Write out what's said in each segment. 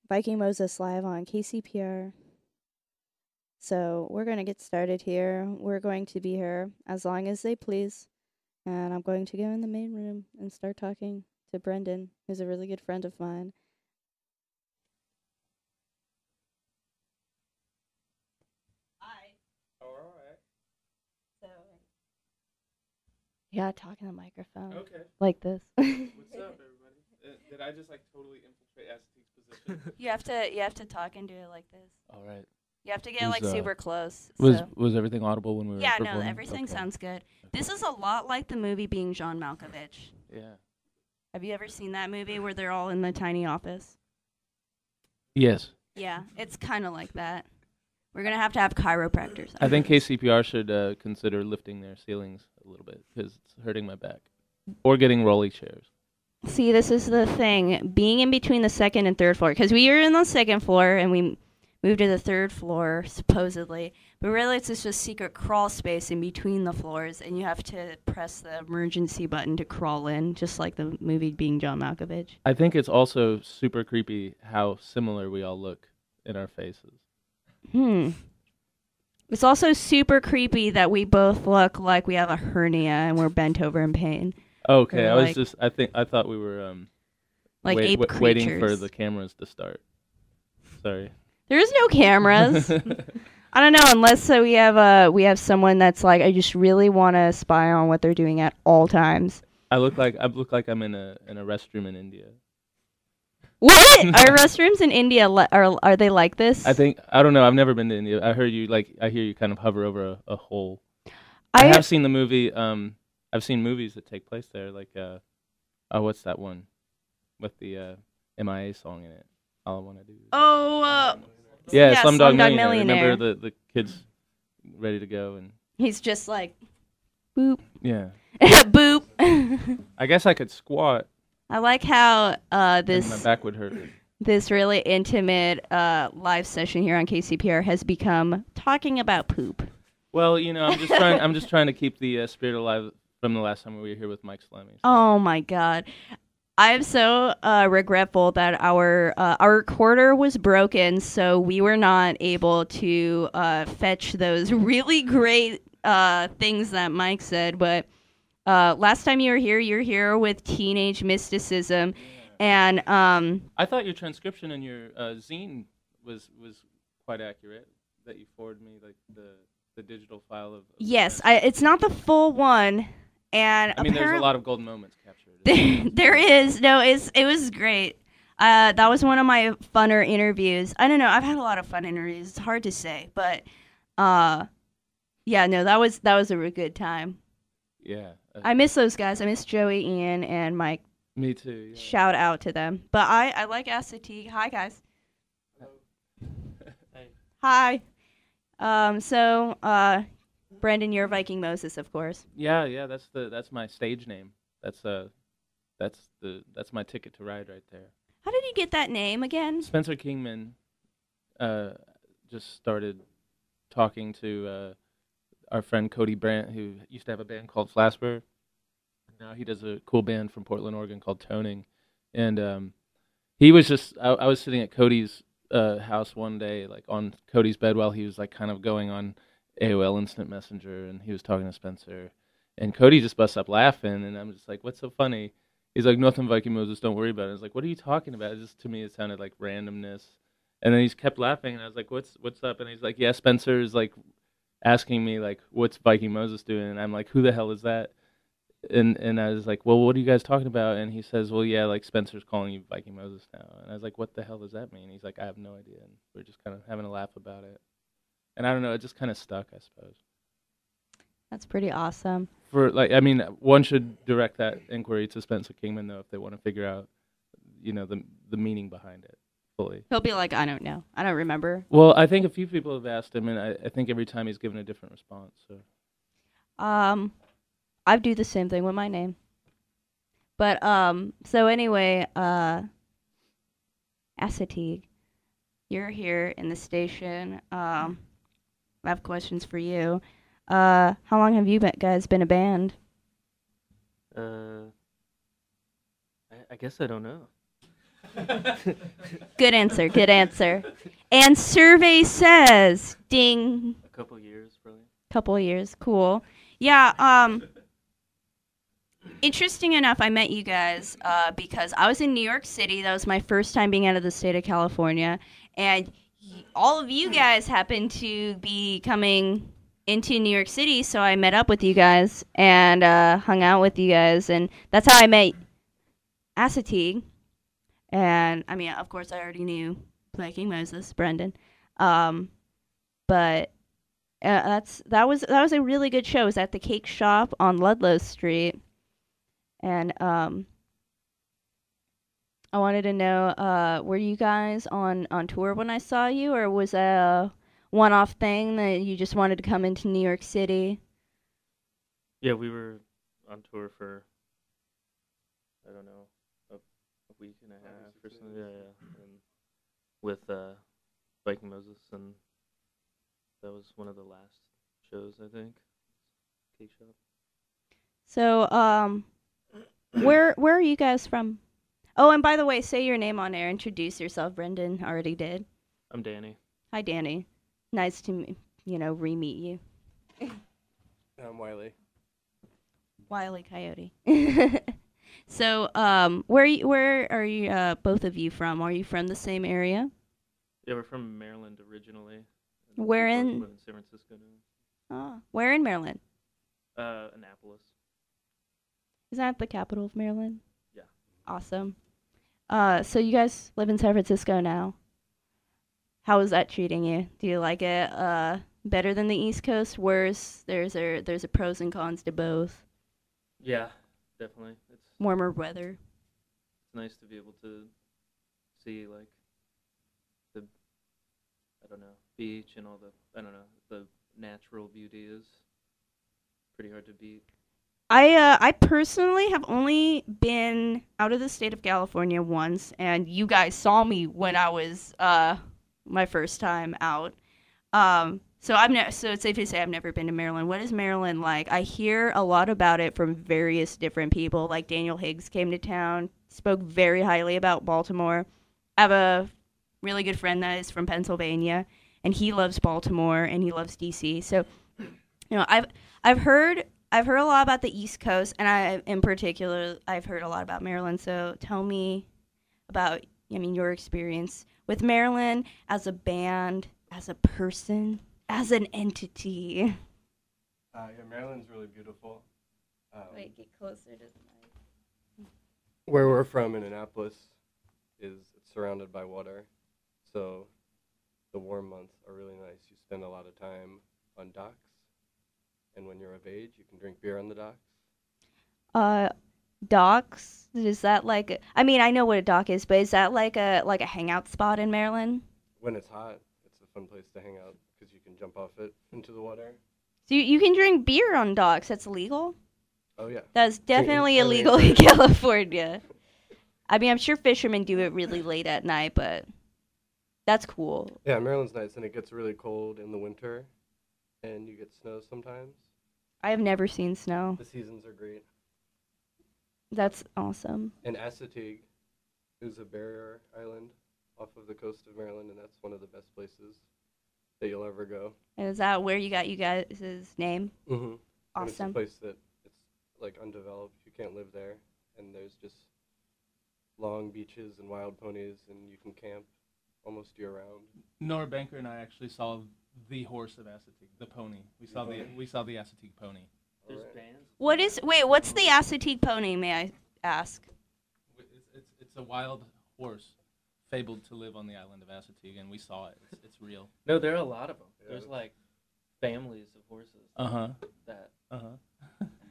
Viking Moses live on KCPR. So we're going to get started here. We're going to be here as long as they please. And I'm going to go in the main room and start talking to Brendan, who's a really good friend of mine. Hi. All right. So, yeah, talk in the microphone. Okay. Like this. What's up, everybody? Did I just totally infiltrate Assateague's position? You have to talk and do it like this. All right. You have to get super close. Was everything audible when we were Yeah, performing? no, everything sounds good. This is a lot like the movie Being John Malkovich. Yeah. Have you ever seen that movie where they're all in the tiny office? Yes. Yeah, it's kind of like that. We're going to have chiropractors. I think KCPR should consider lifting their ceilings a little bit because it's hurting my back. Or getting rolly chairs. See, this is the thing. Being in between the second and third floor, because we were in the second floor and we moved to the third floor, supposedly. But really, it's just a secret crawl space in between the floors, and you have to press the emergency button to crawl in, just like the movie Being John Malkovich. I think it's also super creepy how similar we all look in our faces. It's also super creepy that we both look like we have a hernia and we're bent over in pain. Okay, I thought we were ape creatures. waiting for the cameras to start. Sorry. There's no cameras. I don't know, unless we have someone that's like, I just really want to spy on what they're doing at all times. I look like I'm in a restroom in India. What? Are restrooms in India are they like this? I don't know. I've never been to India. I hear you kind of hover over a hole. I have seen the movie. I've seen movies that take place there, like what's that one with the MIA song in it? All I Want to Do. Yeah, Slumdog Millionaire. Remember the kids ready to go and he's just like, boop. Yeah. Boop. I guess I could squat. I like how my back would hurt. This really intimate live session here on KCPR has become talking about poop. Well, I'm just trying to keep the spirit alive from the last time we were here with Mike Slemmy. So. Oh my God. I'm so regretful that our recorder was broken, so we were not able to fetch those really great things that Mike said. But last time you were here with Teenage Mysticism, and I thought your transcription in your zine was quite accurate. That you forwarded me, like the digital file of yes, it's not the full one. And I mean, there's a lot of golden moments captured. There is. No, it was great. That was one of my funner interviews. I don't know. I've had a lot of fun interviews. It's hard to say, but yeah, no, that was a really good time. Yeah. I miss those guys. I miss Joey, Ian, and Mike. Me too. Yeah. Shout out to them. But I like Assateague. Hi, guys. Hey. Hi. So Brendan, you're Viking Moses, of course. Yeah, that's my stage name. That's my ticket to ride right there. How did you get that name again? Spencer Kingman just started talking to our friend Cody Brandt, who used to have a band called Flasper. Now he does a cool band from Portland, Oregon called Toning. And he was just I was sitting at Cody's house one day, like on Cody's bed while he was like kind of going on AOL Instant Messenger, and he was talking to Spencer, and Cody just busts up laughing, and I'm just like, what's so funny? He's like, nothing, Viking Moses, don't worry about it. I was like, what are you talking about? It just, to me, it sounded like randomness, and then he just kept laughing, and I was like, what's up? And he's like, yeah, Spencer's like asking me like, what's Viking Moses doing? And I'm like, who the hell is that? And I was like, well, what are you guys talking about? And he says, well, yeah, like Spencer's calling you Viking Moses now. And I was like, what the hell does that mean? He's like, I have no idea. And we're just kind of having a laugh about it. And I don't know, it just kind of stuck, I suppose. That's pretty awesome. One should direct that inquiry to Spencer Kingman, though, if they want to figure out, the meaning behind it fully. He'll be like, I don't know. I don't remember. Well, I think a few people have asked him, and I think every time he's given a different response. So. I do the same thing with my name. But, so anyway, Assateague, you're here in the station. I have questions for you. How long have you guys been a band? I guess I don't know. Good answer. Good answer. And survey says, ding. A couple years, probably. Couple years. Cool. Yeah. Interesting enough, I met you guys because I was in New York City. That was my first time being out of the state of California, and all of you guys happened to be coming into New York City, so I met up with you guys and hung out with you guys, and that's how I met Assateague. And I mean, of course, I already knew Viking Moses, Brendan, but that was a really good show. It was at the Cake Shop on Ludlow Street, and I wanted to know, were you guys on tour when I saw you, or was that a one-off thing that you just wanted to come into New York City? Yeah, we were on tour for, I don't know, a week and a half or something. Yeah. And with Viking Moses, and that was one of the last shows, I think. Cake Shop. So, where are you guys from? Oh, and by the way, say your name on air. Introduce yourself. Brendan already did. I'm Danny. Hi, Danny. Nice to re-meet you. I'm Wiley. Wile E. Coyote. So, where are you both of you from? Are you from the same area? Yeah, we're from Maryland originally. Where in? We live in San Francisco now. Oh, where in Maryland? Annapolis. Is that the capital of Maryland? Yeah. Awesome. So you guys live in San Francisco now. How is that treating you? Do you like it better than the East Coast? Worse? There's a pros and cons to both. Yeah, definitely. It's Warmer weather. It's nice to be able to see like the, I don't know, beach and all the, I don't know, the natural beauty is pretty hard to beat. I personally have only been out of the state of California once, and you guys saw me when I was my first time out. So it's safe to say I've never been to Maryland. What is Maryland like? I hear a lot about it from various different people. Like Daniel Higgs came to town, spoke very highly about Baltimore. I have a really good friend that is from Pennsylvania, and he loves Baltimore and he loves DC. So, I've heard a lot about the East Coast, and in particular, I've heard a lot about Maryland. So tell me about, your experience with Maryland as a band, as a person, as an entity. Maryland's really beautiful. Wait, get closer to the mic. Where we're from in Annapolis it's surrounded by water, so the warm months are really nice. You spend a lot of time on docks. And when you're of age, you can drink beer on the docks. Docks? Is that like? I know what a dock is, but is that like a hangout spot in Maryland? When it's hot, it's a fun place to hang out because you can jump off it into the water. So you can drink beer on docks. That's illegal? Oh yeah. That's definitely illegal in California. I'm sure fishermen do it really late at night, but that's cool. Yeah, Maryland's nice, and it gets really cold in the winter, and you get snow sometimes. I have never seen snow. The seasons are great. That's awesome. And Assateague is a barrier island off of the coast of Maryland, and that's one of the best places that you'll ever go. And is that where you got you guys' name? Mm-hmm. Awesome. And it's a place that it's like undeveloped. You can't live there, and there's just long beaches and wild ponies, and you can camp almost year-round. Nora Banker and I actually saw the horse of Assateague, the pony. We saw the Assateague pony. There's bands. What's the Assateague pony, may I ask? It's a wild horse fabled to live on the island of Assateague, and we saw it. It's real. No, there are a lot of them. Yeah. There's like families of horses that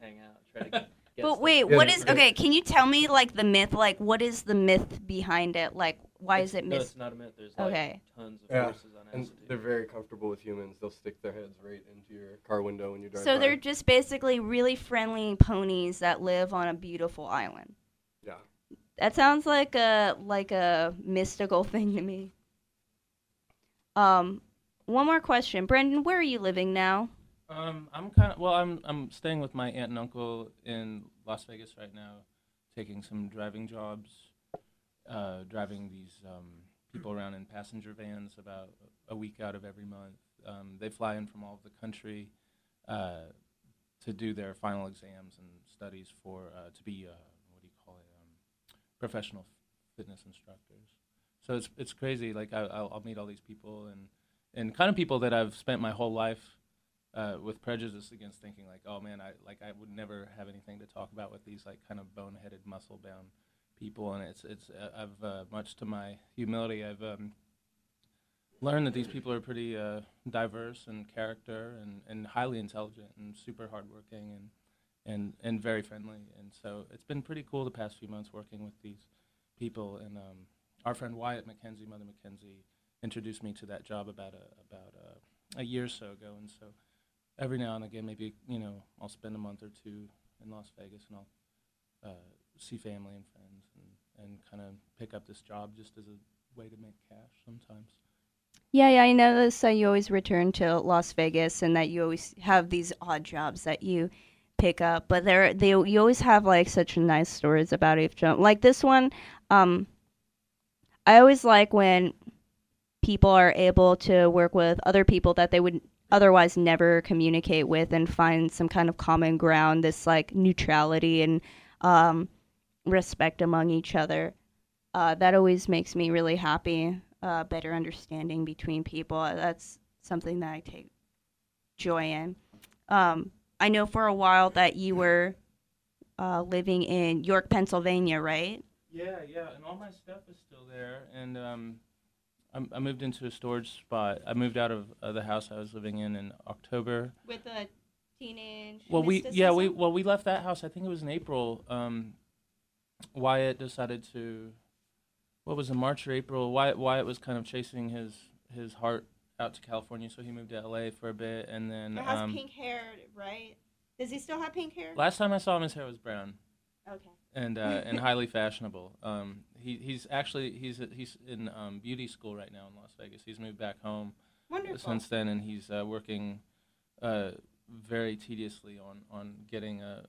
hang out, try to get But wait, okay, can you tell me like the myth, like what is the myth behind it? Like why is it No, it's not a myth. There's like tons of horses on and Assateague. they're very comfortable with humans. They'll stick their heads right into your car window when you drive by. So they're just basically really friendly ponies that live on a beautiful island. Yeah. That sounds like a mystical thing to me. One more question. Brendan, where are you living now? I'm staying with my aunt and uncle in Las Vegas right now, taking some driving jobs, driving these people around in passenger vans about a week out of every month. They fly in from all over the country to do their final exams and studies for to be what do you call it, professional fitness instructors. So it's crazy. Like I'll meet all these people and kind of people that I've spent my whole life with prejudice against, thinking like, oh man, I would never have anything to talk about with these like kind of boneheaded, muscle-bound people. And I've much to my humility, I've learned that these people are pretty diverse in character and highly intelligent and super hardworking and very friendly. And so it's been pretty cool the past few months working with these people. And our friend Wyatt McKenzie, Mother McKenzie, introduced me to that job about a year or so ago. And so every now and again, maybe I'll spend a month or two in Las Vegas, and I'll see family and friends and kind of pick up this job just as a way to make cash sometimes. Yeah, I noticed that you always return to Las Vegas and that you always have these odd jobs that you pick up, but you always have like such nice stories about each job. Like this one, I always like when people are able to work with other people that they would otherwise never communicate with and find some kind of common ground, this like neutrality and respect among each other. That always makes me really happy. Better understanding between people. That's something that I take joy in. I know for a while that you were living in York, Pennsylvania, right? Yeah, and all my stuff is still there. And I moved into a storage spot. I moved out of the house I was living in October. With a teenage. We left that house. I think it was in April. Wyatt decided to. What was it, March or April? Wyatt was kind of chasing his heart out to California, so he moved to LA for a bit, and then. He has pink hair, right? Does he still have pink hair? Last time I saw him, his hair was brown. Okay. And highly fashionable. He's in beauty school right now in Las Vegas. He's moved back home. Wonderful. Since then, and he's working very tediously on getting a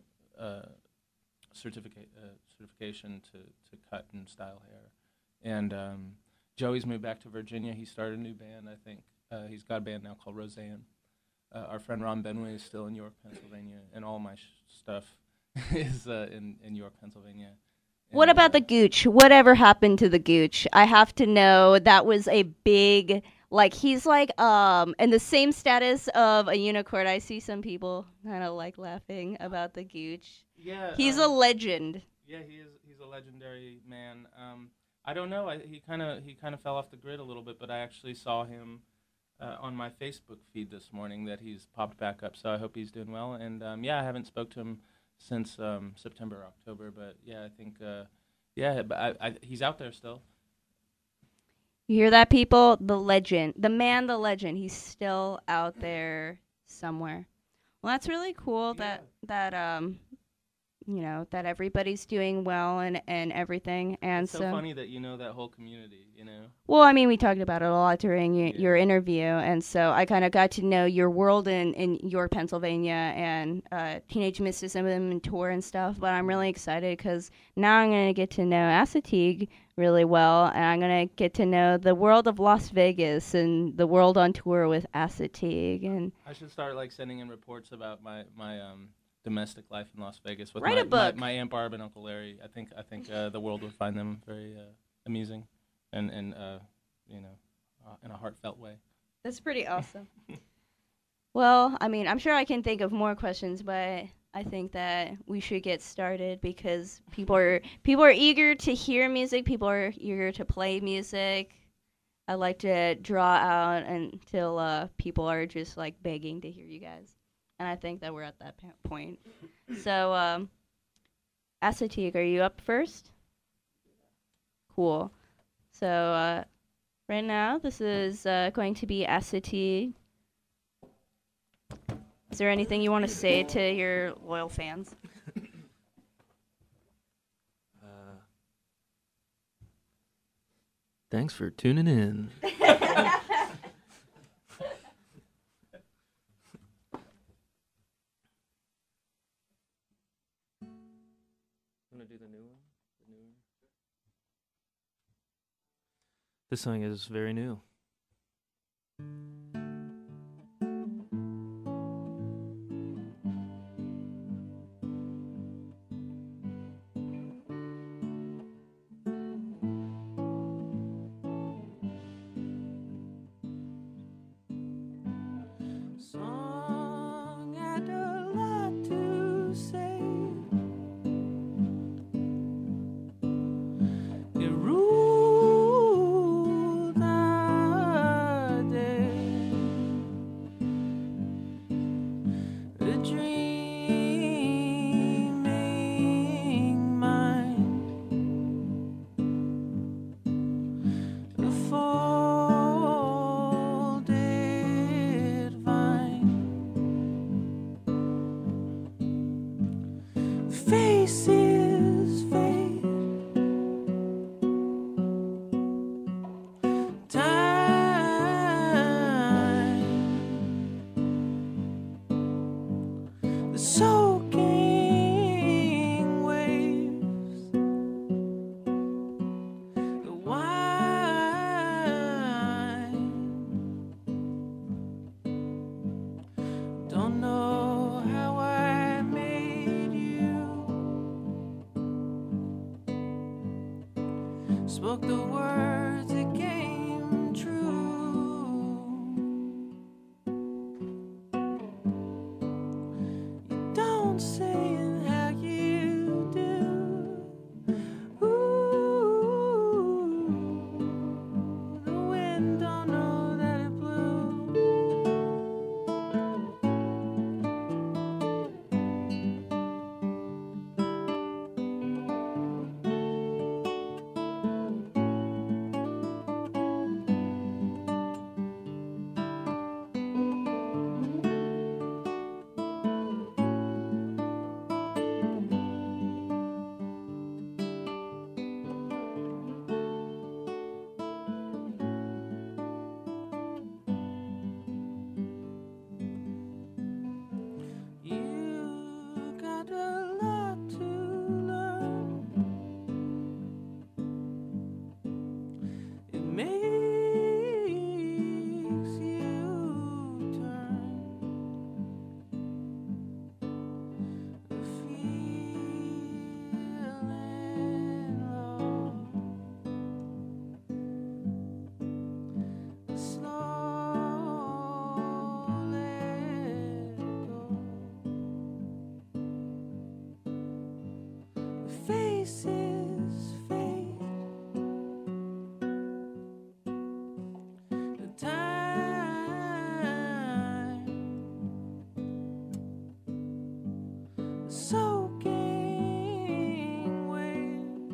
certification to cut and style hair. And Joey's moved back to Virginia. He started a new band, I think. He's got a band now called Roseanne. Our friend Ron Benway is still in York, Pennsylvania, and all my stuff is in York, Pennsylvania. And what about the Gooch? Whatever happened to the Gooch? I have to know. That was a big, like, he's like in the same status of a unicorn. I see some people kind of like laughing about the Gooch. Yeah. He's a legend. Yeah, he is. He's a legendary man. I don't know. He kind of fell off the grid a little bit, but I actually saw him on my Facebook feed this morning that he's popped back up. So I hope he's doing well. And I haven't spoke to him since September, October. But yeah, I think but he's out there still. You hear that, people? The legend, the man, the legend. He's still out there somewhere. Well, that's really cool. Yeah. That everybody's doing well and everything. And it's so funny that you know that whole community, Well, I mean, we talked about it a lot during your interview, and so I kind of got to know your world in York, Pennsylvania, and Teenage Mysticism and tour and stuff. But I'm really excited because now I'm going to get to know Assateague really well, and I'm going to get to know the world of Las Vegas and the world on tour with Assateague. And I should start like sending in reports about my domestic life in Las Vegas with Write a book. My Aunt Barb and Uncle Larry. I think the world would find them very amusing and in a heartfelt way. That's pretty awesome. Well, I mean, I'm sure I can think of more questions, but I think that we should get started because people are eager to hear music. People are eager to play music. I like to draw out until people are just like begging to hear you guys. And I think that we're at that point. So, Assateague, are you up first? Cool. So, right now, this is going to be Assateague. Is there anything you want to say to your loyal fans? Thanks for tuning in. Want to do the new one? This song is very new. Song had a lot to say. It ruled the day. A dreaming mind, a folded vine. Faces fade, time, the soaking waves, the wine. Don't know how I made you. Spoke the words that came true. You don't say it how you do. Ooh, the wind don't know that it blew. You got a lot to learn. It makes you turn a feeling low. Slow let go. The faces fade, the time, the soaking waves,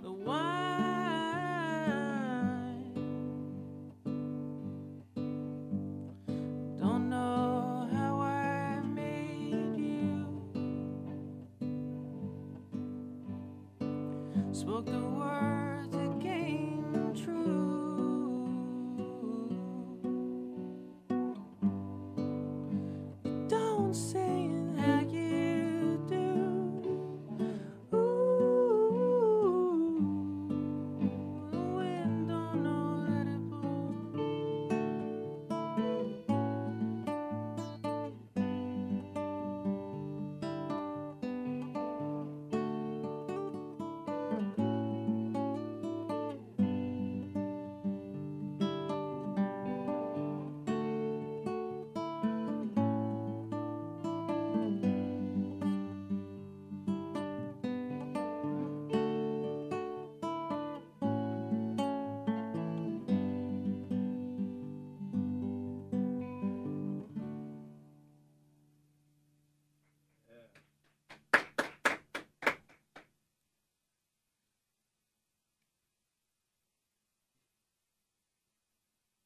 the wine. Don't know how I made you. Spoke the words that came true. You don't say it how you do. Ooh, the wind don't know that it blew.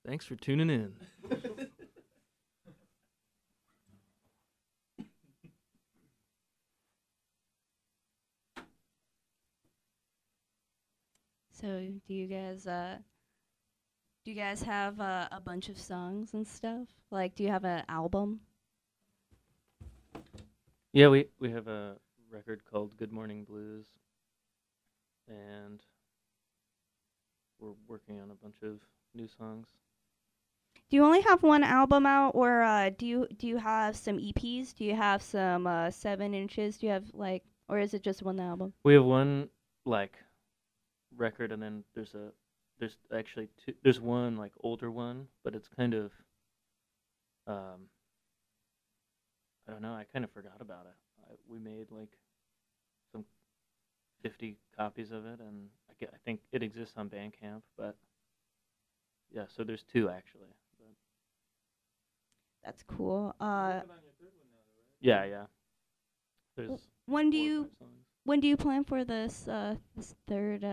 Thanks for tuning in. So, do you guys have a bunch of songs and stuff? Like, do you have an album? Yeah, we have a record called Good Morning Blues, and we're working on a bunch of new songs. Do you only have one album out, or do you have some EPs? Do you have some 7 inches? Do you have or is it just one album? We have one record, and then there's actually two. There's one older one, but it's kind of I don't know. I kind of forgot about it. We made some 50 copies of it, and I think it exists on Bandcamp. But yeah, so there's two actually. But That's cool. yeah. There's When do 4 or you 5 songs. when do you plan for this this third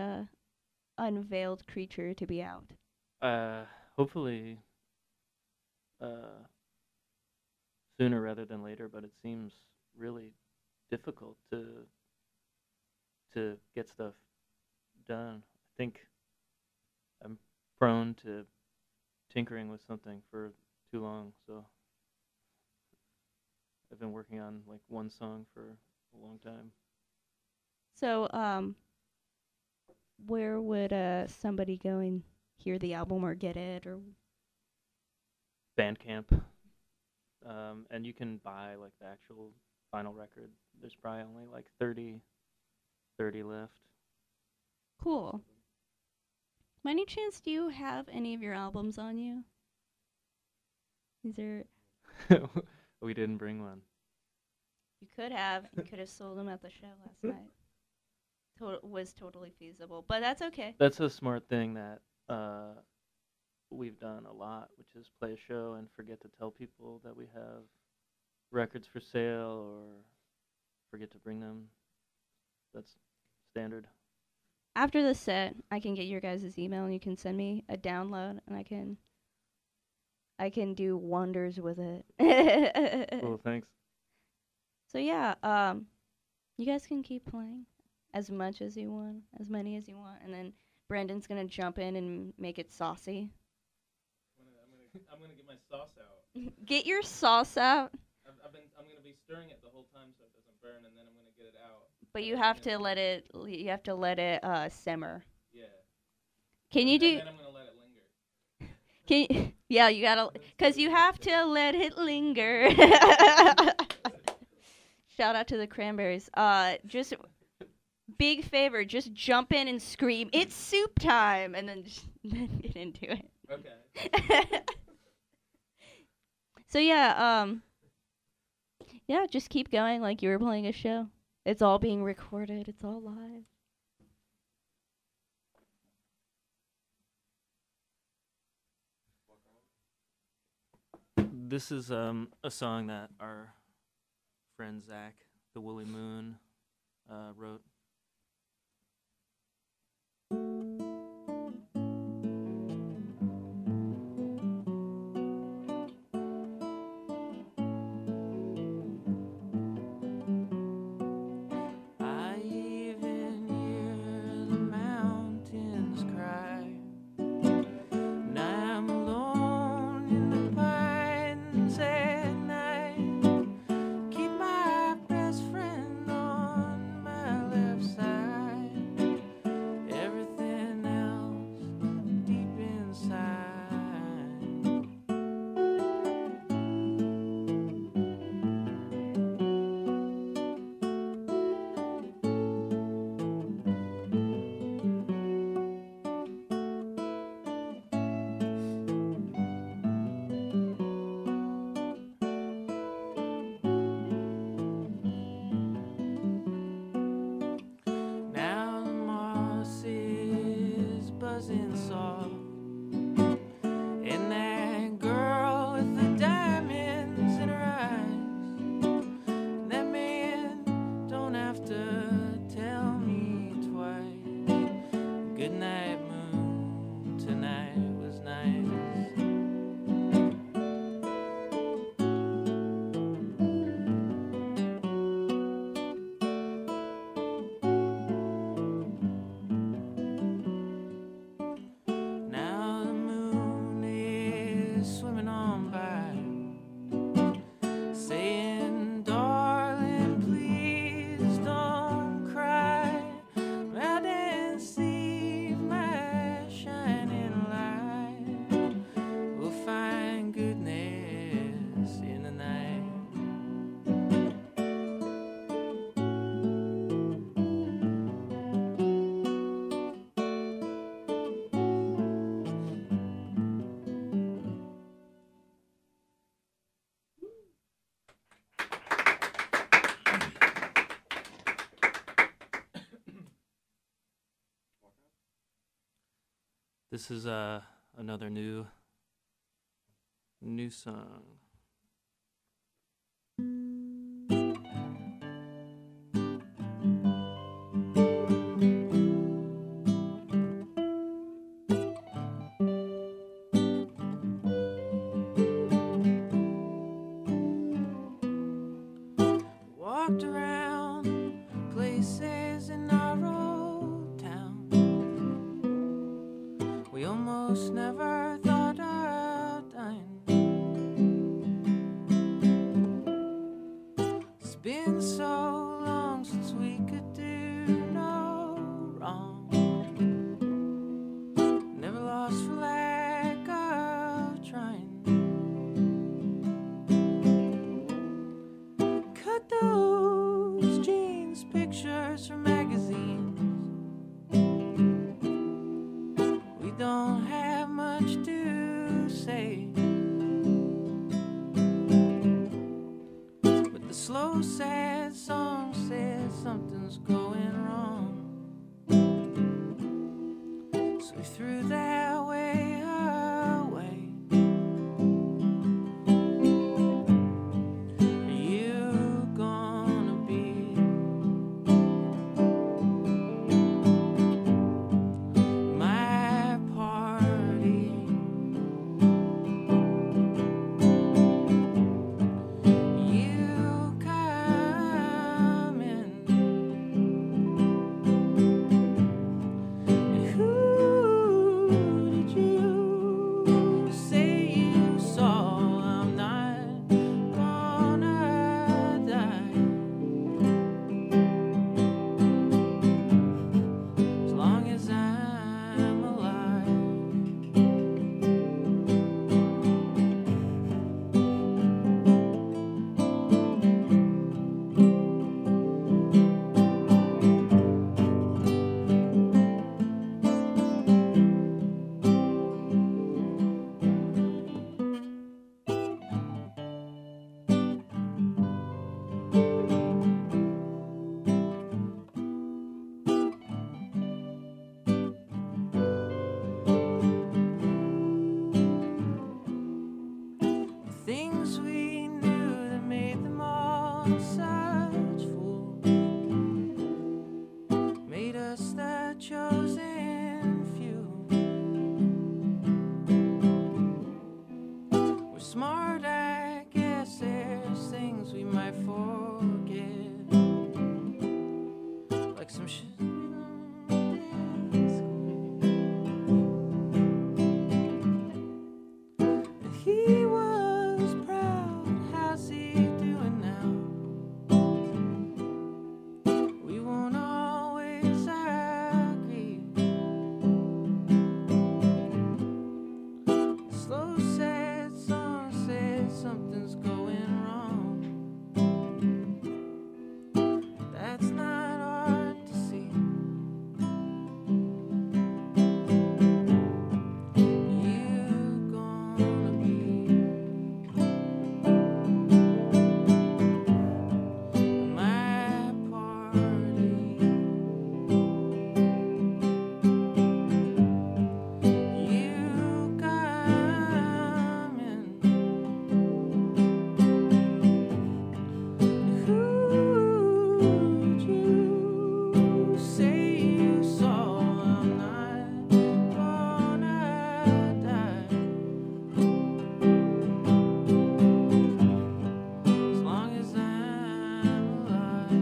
unveiled creature to be out? Hopefully sooner rather than later, but it seems really difficult to get stuff done. I think I'm prone to tinkering with something for too long, so I've been working on one song for a long time. So where would somebody go and hear the album or get it or? Bandcamp. And you can buy the actual vinyl record. There's probably only 30 left. Cool. By any chance, do you have any of your albums on you? Is there? We didn't bring one. You could have. You could have sold them at the show last night. Was totally feasible, but that's okay. That's a smart thing that we've done a lot, which is play a show and forget to tell people that we have records for sale or forget to bring them. That's standard. After the set, I can get your guys' email and you can send me a download and I can do wonders with it. Cool, thanks. So yeah, you guys can keep playing as much as you want, as many as you want, and then Brandon's gonna jump in and make it saucy. I'm gonna get my sauce out. Get your sauce out. I'm gonna be stirring it the whole time so it doesn't burn, and then I'm gonna get it out. But you have to let it. You have to let it simmer. Yeah. Can you do? And then I'm gonna let it linger. Yeah, you gotta, cause you have to let it linger. Shout out to the Cranberries. Just big favor, just jump in and scream, "It's soup time!" and then then get into it. Okay. So yeah, just keep going like you were playing a show. It's all being recorded. It's all live. This is a song that our friend Zach, the Woolly Moon, wrote. I even hear the mountains cry. And I'm alone in the pines at night. Keep my best friend on my left side. Everything else deep inside. Now the moss is buzzing soft, and that girl with the diamonds in her eyes, that man don't have to tell me twice. Good night, moon, tonight was nice. Now the moon is swimming on by, saying, darling, please don't cry. Well, then see my This is another new song. Walked around places in our old town we almost never thought of dying. It's been so long since we could do no wrong. Never lost for lack of trying. Cut those jeans, pictures from magazines. We don't have much to say, but the slow, sad song says something's going wrong. So we threw that way away. Are you gonna be my party? You coming? Who did you say you saw? I'm not gonna die as long as I'm alive. Things we knew that made them all such fools made us the chosen few. We're smart, I guess. There's things we might forget, like some shit. He was proud. How's he doing now? We won't always agree. Slow, sad song says something's going wrong. That's not hard to see. You gonna be my party? You coming? Who did you say you saw? I'm not gonna die as long as I'm alive.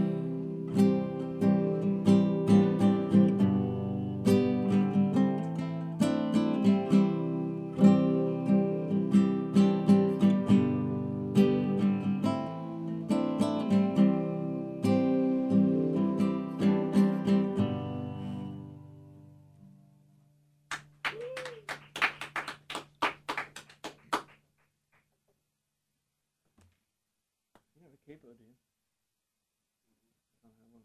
You have a capo, do you? I don't have one.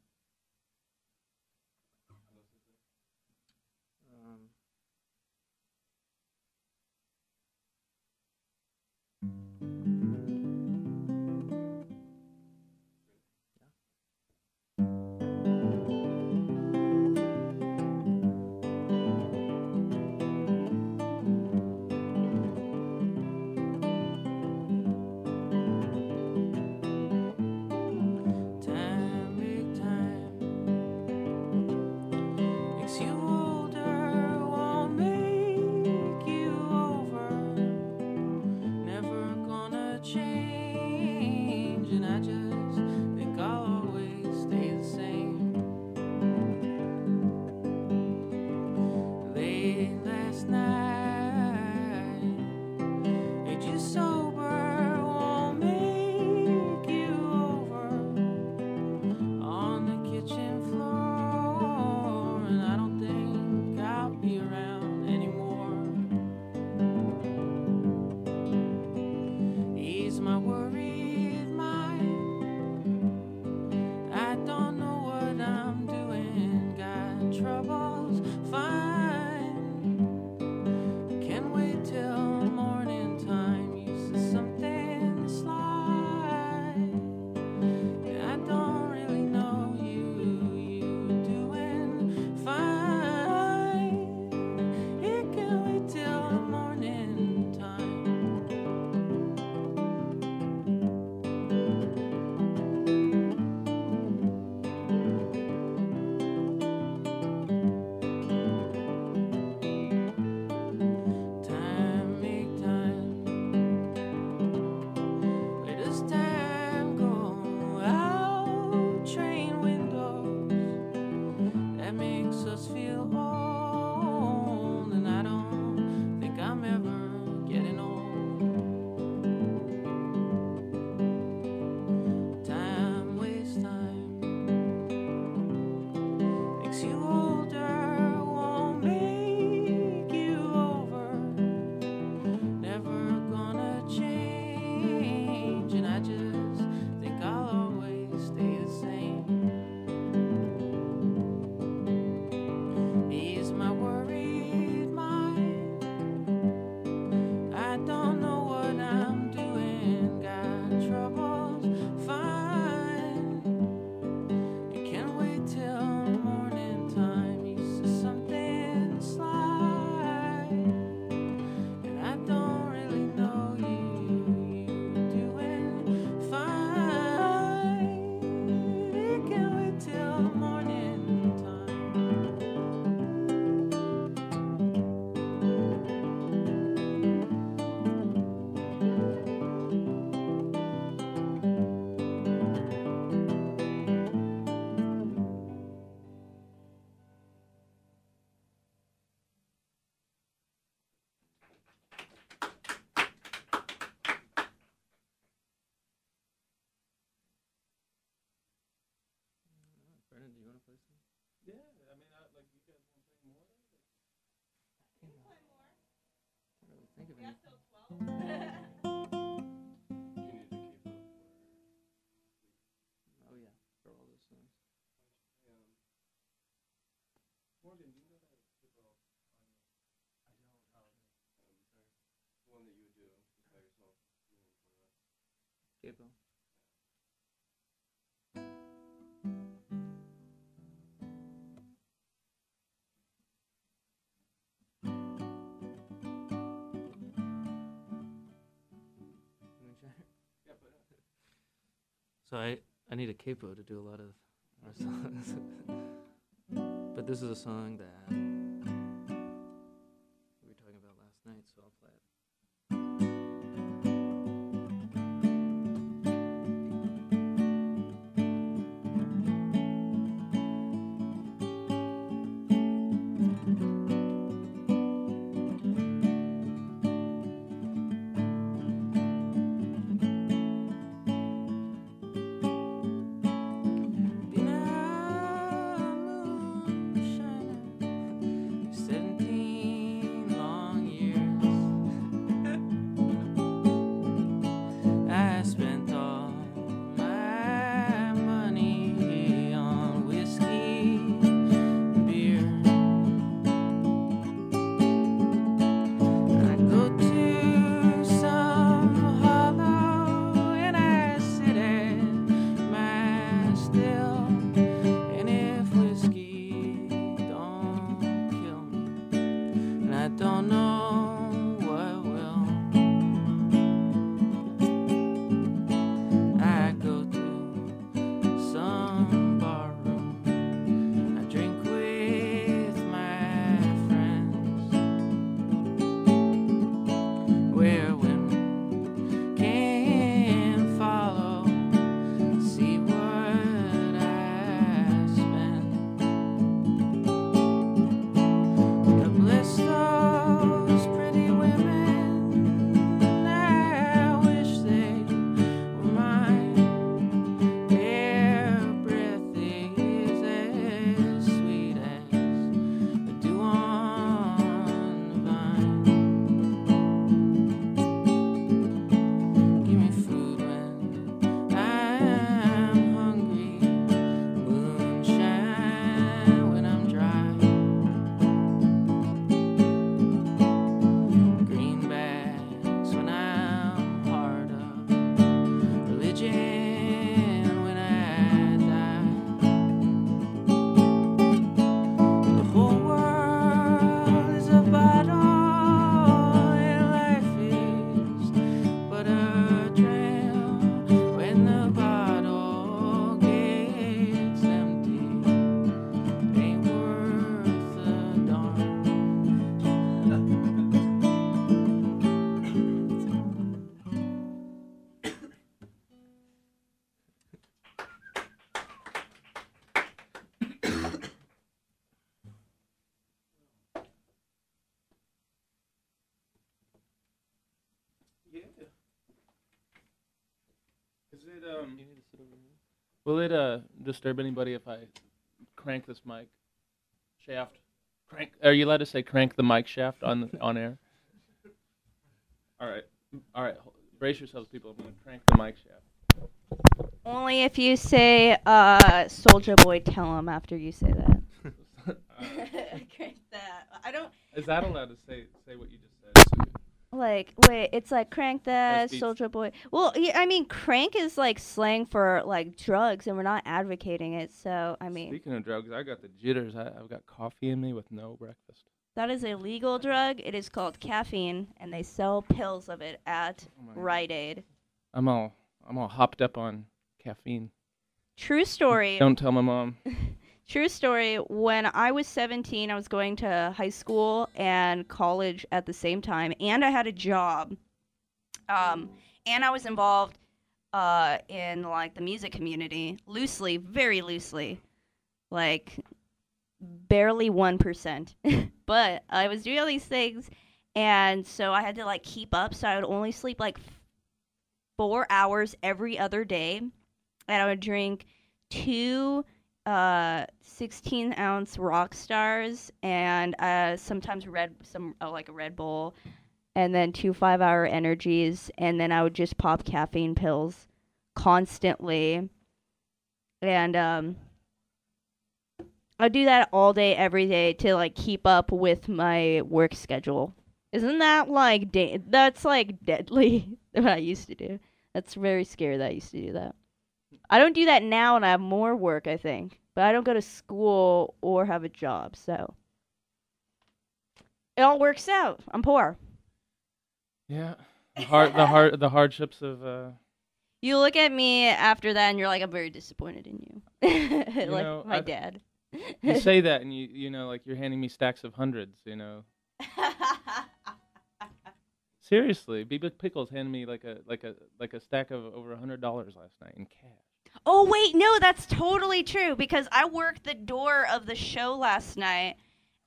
Yeah, I mean, like you guys want to play more? I don't really think of any. You need to keep up. Oh yeah, for all those songs. Morgan, do you know that people on I don't know. The one that you would do just by yourself. Capo. Yeah, put it. So I need a capo to do a lot of our songs. But this is a song that we were talking about last night, so I'll play it. Been a moon shining 17 long years. I spent all my money on whiskey and beer. I go to some hollow and I sit at my still. And if whiskey don't kill me, and I don't know what will, I go to some bar room. I drink with my friends, where women can follow, see what I spend. God bless those pretty women, I wish they were mine. Their breath is as sweet as the dew on the vine. Give me food when I'm hungry, moonshine when I'm dry, greenbacks when I'm hard up, religion when I die. The whole world is a bottle and life is but a trail. When the bottle gets empty, it ain't worth a darn. Yeah. Is it You need to sit over here. will it disturb anybody if I crank this mic shaft? Crank. Are you allowed to say crank the mic shaft on air? All right. All right. Brace yourselves, people. I'm gonna crank the mic shaft. Only if you say, Soldier Boy, tell him after you say that. Crank that. I don't, Is that allowed to say what you just said? like, wait, it's like crank that, beats. Soldier Boy. Well, yeah, I mean, crank is like slang for like drugs, and we're not advocating it, so, I mean, Speaking of drugs, I got the jitters. I've got coffee in me with no breakfast. that is a legal drug. It is called caffeine, and they sell pills of it at Oh my God. Rite Aid. I'm all hopped up on caffeine. True story. Don't tell my mom. True story. When I was 17, I was going to high school and college at the same time, and I had a job. And I was involved in like the music community, loosely, very loosely, like barely 1%. But I was doing all these things, and so I had to like keep up. So I would only sleep like 4 hours every other day, and I would drink 2 16-ounce rock stars and sometimes like a Red Bull, and then 2 5-hour energies, and then I would just pop caffeine pills constantly, and I'd do that all day every day to like keep up with my work schedule. Isn't that like that's like deadly? What I used to do. That's very scary that I used to do that. I don't do that now, and I have more work, I think. But I don't go to school or have a job, so it all works out. I'm poor. Yeah. The hardships of. You look at me after that, and you're like, I'm very disappointed in you. Like know, my dad. You say that, and you know, like you're handing me stacks of hundreds, you know. Seriously, Biba Pickles handed me like a stack of over $100 last night in cash. Oh wait, no, that's totally true because I worked the door of the show last night,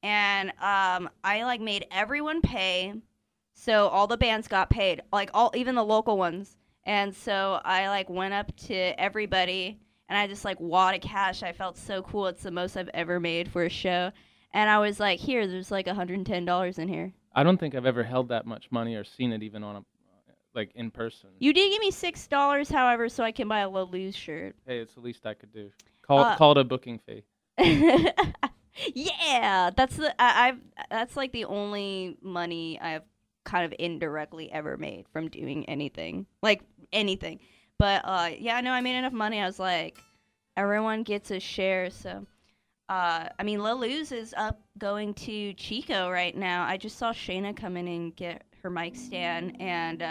and I like made everyone pay, so all the bands got paid, like even the local ones, and so I like went up to everybody and I just like wad of cash. I felt so cool. It's the most I've ever made for a show, and I was like, here, there's like $110 in here. I don't think I've ever held that much money or seen it even on a like in person. You did give me $6, however, so I can buy a low lose shirt. Hey, it's the least I could do. Call it a booking fee. Yeah, that's that's like the only money I've kind of indirectly ever made from doing anything, like anything. But yeah, no, I made enough money. I was like, everyone gets a share. So, I mean, low lose is up going to Chico right now. I just saw Shayna come in and get her mic stand, and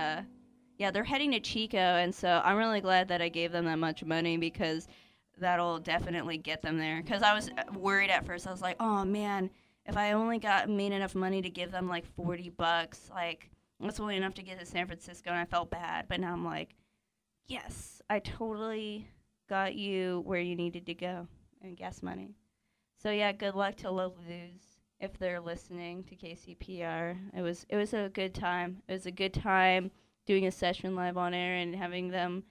yeah, they're heading to Chico, and so I'm really glad that I gave them that much money because that'll definitely get them there. Because I was worried at first. I was like, oh man, if I only made enough money to give them like $40, like that's only enough to get to San Francisco, and I felt bad. But now I'm like, yes, I totally got you where you needed to go and gas money. So yeah, good luck to Low Lose if they're listening to KCPR. It was a good time. It was a good time doing a session live on air and having them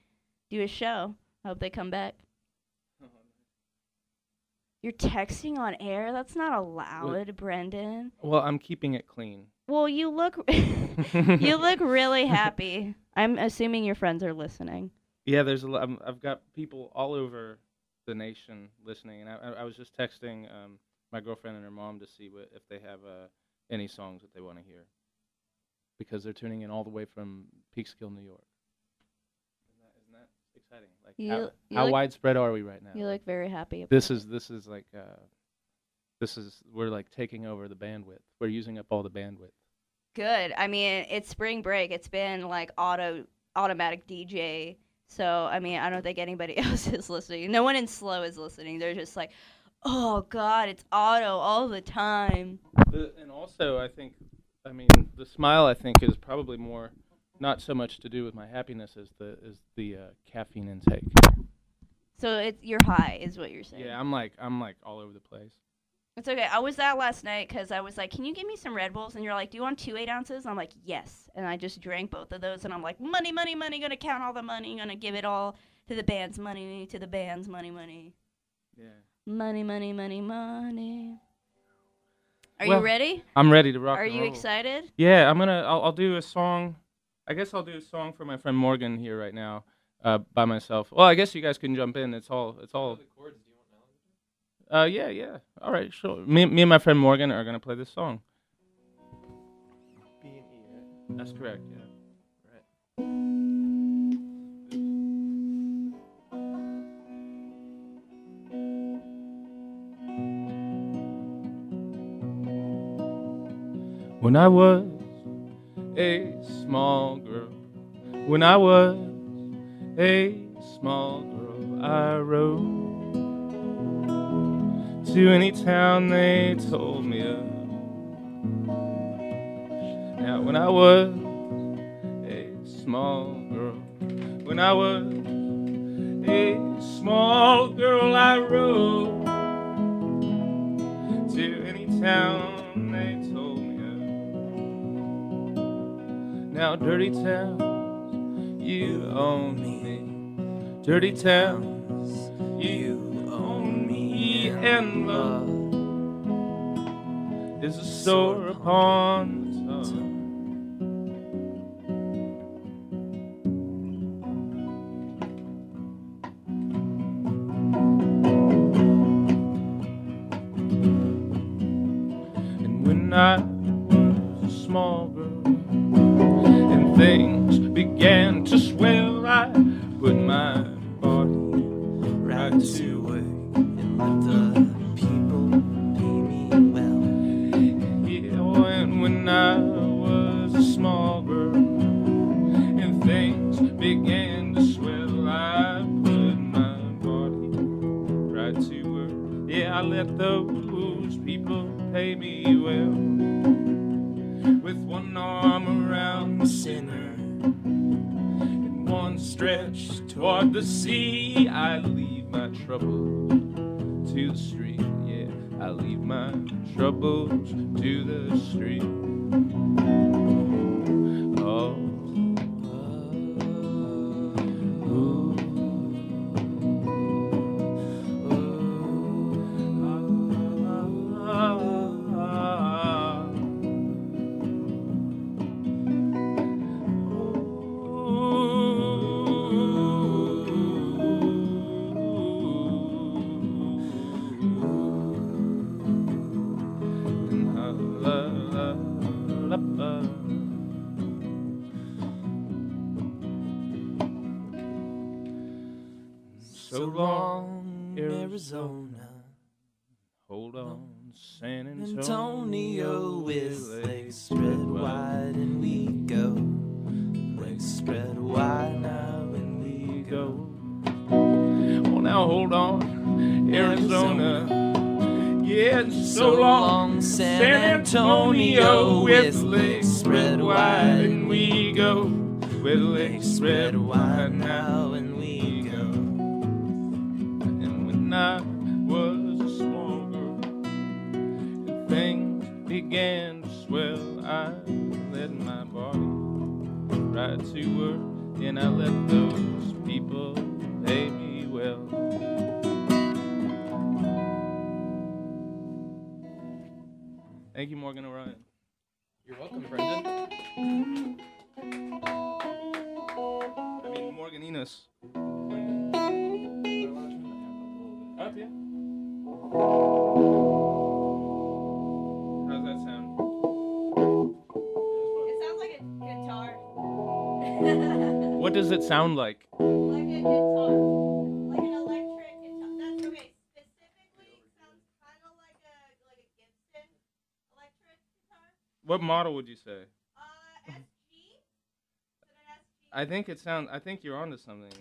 do a show. I hope they come back. You're texting on air? That's not allowed, Brendan. Well, I'm keeping it clean. Well, you look you look really happy. I'm assuming your friends are listening. Yeah, there's a lot. I've got people all over the nation listening, and I was just texting my girlfriend and her mom to see if they have any songs that they want to hear, because they're tuning in all the way from Peekskill, New York. Isn't that exciting? Like how widespread are we right now? You look very happy. This is like we're like taking over the bandwidth. We're using up all the bandwidth. Good. I mean, it's spring break. It's been like automatic DJ. So, I mean, I don't think anybody else is listening. No one in slow is listening. They're just like, oh, God, it's auto all the time. And also, I mean, the smile, I think, is probably more not so much to do with my happiness as the caffeine intake. So you're high, is what you're saying. Yeah, I'm like all over the place. It's okay. I was that last night because I was like, can you give me some Red Bulls? And you're like, do you want 2 8-ounces? And I'm like, yes. And I just drank both of those. And I'm like, money, money, money. Going to count all the money. Going to give it all to the band's money, to the band's money, money. Yeah. Money, money, money, money. Are you ready? I'm ready to rock Are and you roll. excited? Yeah, I'll do a song. I guess I'll do a song for my friend Morgan here right now by myself. Well, I guess you guys can jump in. It's all. Yeah. All right, sure. Me and my friend Morgan are gonna play this song. B and E, right? That's correct. Yeah. Right. When I was a small girl, when I was a small girl, I rode to any town they told me of. Now when I was a small girl, when I was a small girl, I rode to any town they told me of. Now dirty towns, you own me. Dirty towns, you own me. and love is a sore upon the tongue. And when I was a small girl and things began to swell, I put my body right to work And let the people pay me well. yeah, and when I was a small girl and things began to swell, I put my body right to work. Yeah, I let those people pay me well. With one arm around the sinner and one stretched toward the sea, I leave my troubles to the street. Yeah, I leave my troubles to the street. Oh. So long, Arizona. Hold on, San Antonio with legs spread wide and we go. Legs spread wide now and we go. Oh, now hold on, Arizona. Yeah, so long, San Antonio with legs spread wide and we go. With legs spread wide now and we go. And when I was a small girl and things began to swell, I let my body right to work, and I let those people pay me well. Thank you, Morgan Orion. You're welcome, Brendan. I mean, Morgan Enos. Up, yeah. How's that sound? It sounds like a guitar. What does it sound like? Like a guitar. Like an electric guitar. That's okay. Specifically, it sounds kind of like a Gibson electric guitar. What model would you say? SG? Is it an SG? I think it sounds. I think you're onto something. Yes.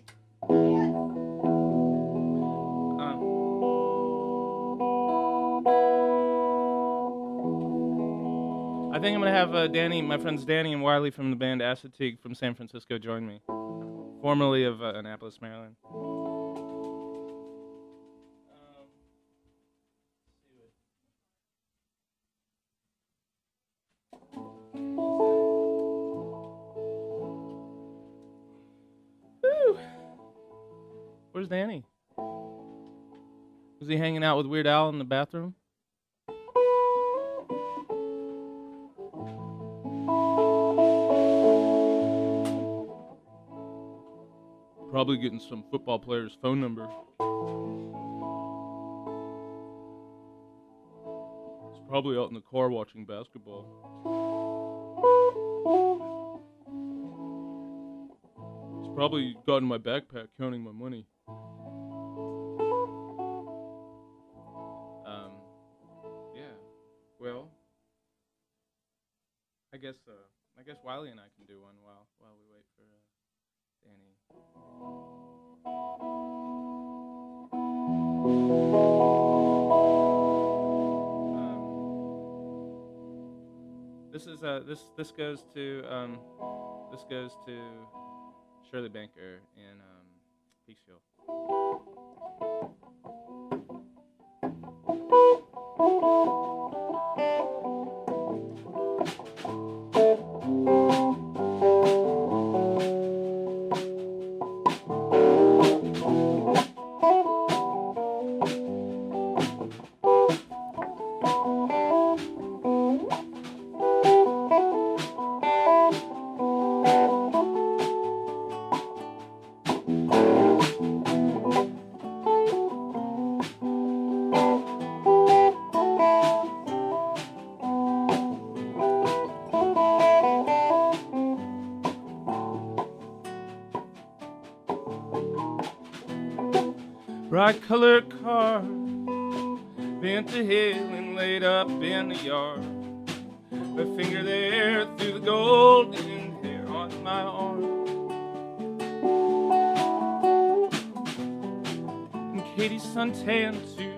I think I'm gonna have Danny, my friends Danny and Wiley from the band Assateague from San Francisco join me, formerly of Annapolis, Maryland. Woo! Where's Danny? Was he hanging out with Weird Al in the bathroom? Probably getting some football player's phone number. He's probably out in the car watching basketball. He's probably got in my backpack counting my money. Yeah. Well, I guess Wiley and I can do one while we wait for Danny. This goes to Shirley Banker in Peacefield. bright colored car, bent the hill and laid up in the yard. A finger there through the golden hair on my arm. And Katie's suntan too,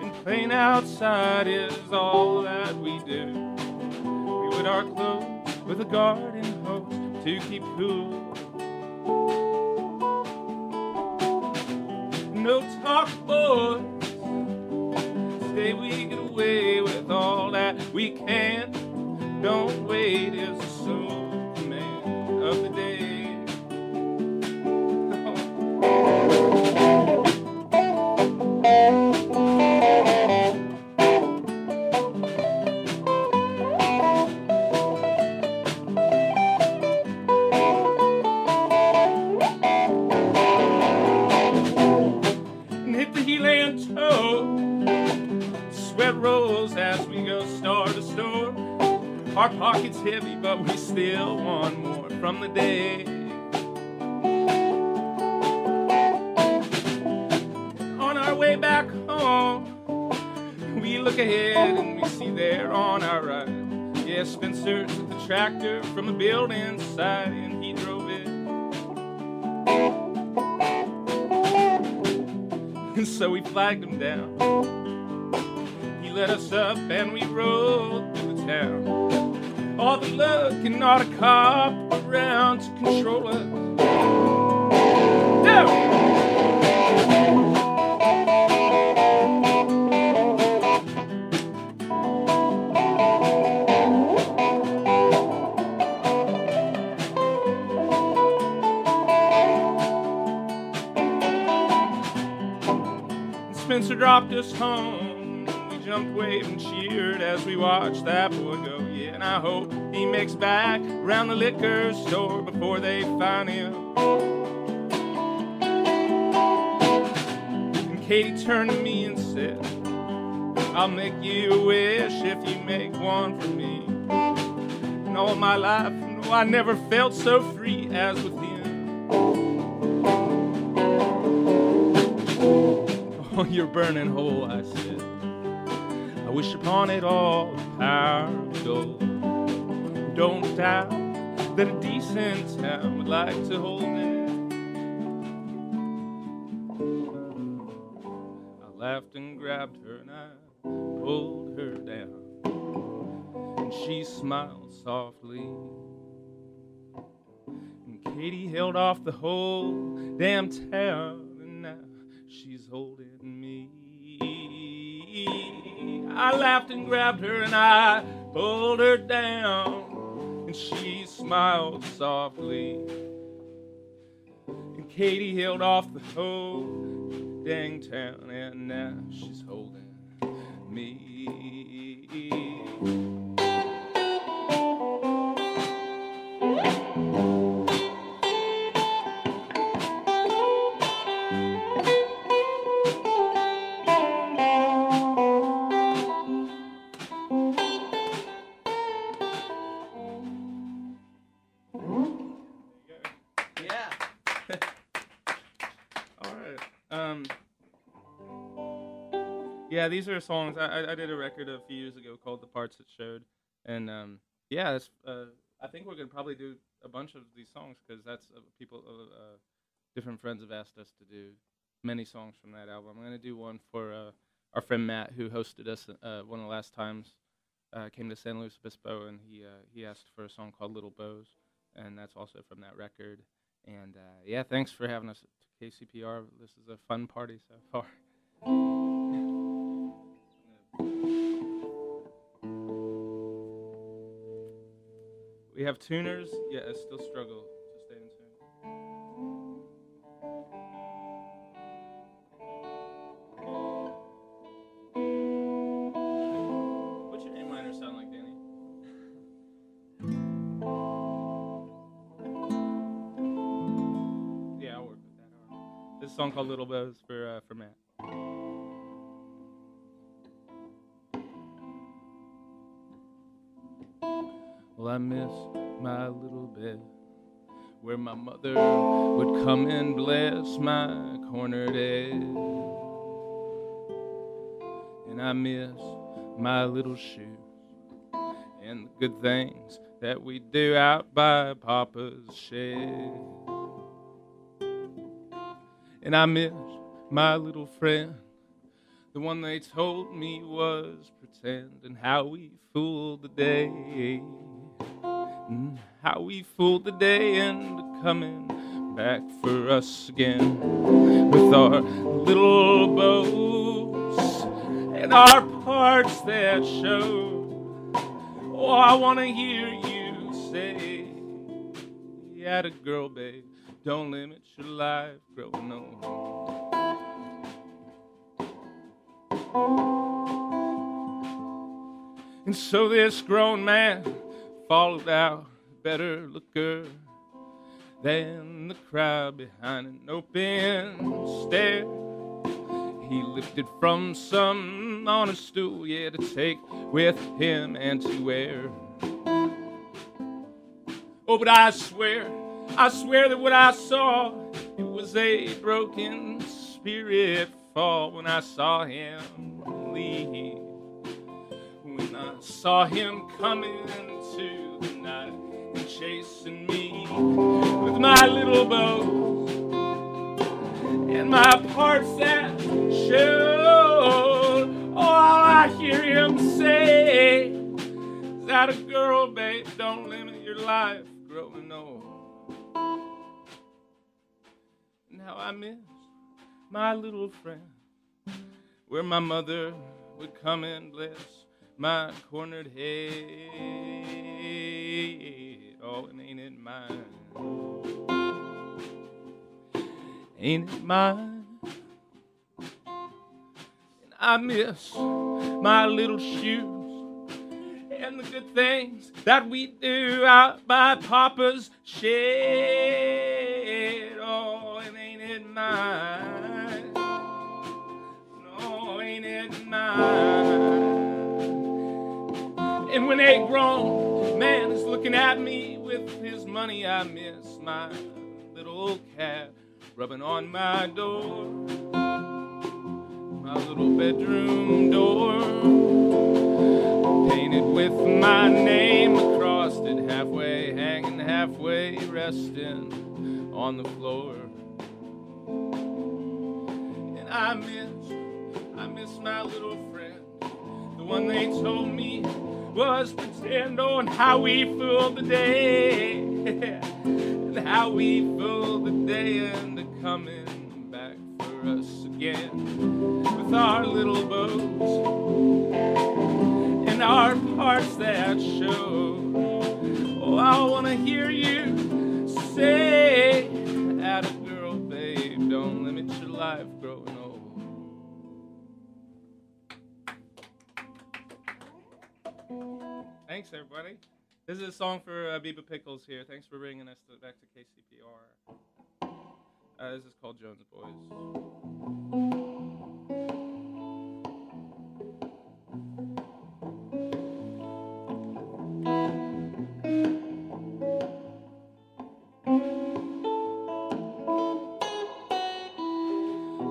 and playing outside is all that we do. We wet our clothes with a garden hose to keep cool. No talk, boys, stay we get away with all that we can. Don't wait is the sole command of the day. And hit the heel and toe, sweat rolls as we go store to store. Our pockets heavy, but we still want more from the day. On our way back home, we look ahead and we see there on our right, yeah, Spencer took the tractor from the building side and he drove it. And so we flagged him down. He let us up and we rode through the town. All the luck and not a cop around to control us. Down! Spencer dropped us home. We jumped, waved, and cheered as we watched that boy go. Yeah, and I hope he makes back around the liquor store before they find him. And Katie turned to me and said, I'll make you a wish if you make one for me. And all my life, no, I never felt so free as with him. Oh, you're burning whole, I said. I wish upon it all the power of gold. Don't doubt that a decent town would like to hold it. I laughed and grabbed her and I pulled her down. And she smiled softly. And Katie held off the whole damn town. And now she's holding me. I laughed and grabbed her and I pulled her down. And she smiled softly. And Katie held off the whole dang town. And now she's holding me. Yeah, these are songs. I did a record a few years ago called The Parts That Showed. And yeah, that's, I think we're going to probably do a bunch of these songs because that's people, different friends have asked us to do many songs from that album. I'm going to do one for our friend Matt, who hosted us one of the last times, came to San Luis Obispo, and he asked for a song called Little Bows, and that's also from that record. And yeah, thanks for having us at KCPR. This is a fun party so far. We have tuners. Yeah, I still struggle to stay in tune. What's your A minor sound like, Danny? Yeah, I'll work with that. All right. This is a song called Little Bows for Matt. Well, I miss my little bed where my mother would come and bless my cornered edge. And I miss my little shoes and the good things that we do out by Papa's shed. And I miss my little friend, the one they told me was pretend, and how we fooled the day. And how we fooled the day into coming back for us again with our little boats and our parts that show. Oh, I want to hear you say, atta girl, babe, don't limit your life growing old. And so this grown man followed out a better looker than the crowd behind an open stair. He lifted from some on a stool, yeah, to take with him and to wear. Oh, but I swear that what I saw, it was a broken spirit fall when I saw him leave. When I saw him coming into the night and chasing me with my little bow and my parts that showed. Oh, all I hear him say is that a girl, babe, don't limit your life growing old. Now I miss my little friend, where my mother would come and bless my cornered head. Oh, and ain't it mine? Ain't it mine? And I miss my little shoes and the good things that we do out by Papa's shed. Oh, and ain't it mine? No, ain't it mine? And when a grown man is looking at me with his money, I miss my little cat rubbing on my door, my little bedroom door, painted with my name across it, halfway hanging, halfway resting on the floor. And I miss my little friend, the one they told me was pretend on how we fooled the day. And how we fooled the day into coming back for us again with our little boats and our parts that show. Oh, I want to hear you say, atta girl, babe, don't limit your life growing old. Thanks, everybody. This is a song for Biba Pickles here. Thanks for bringing us back to KCPR. This is called Jones Boys.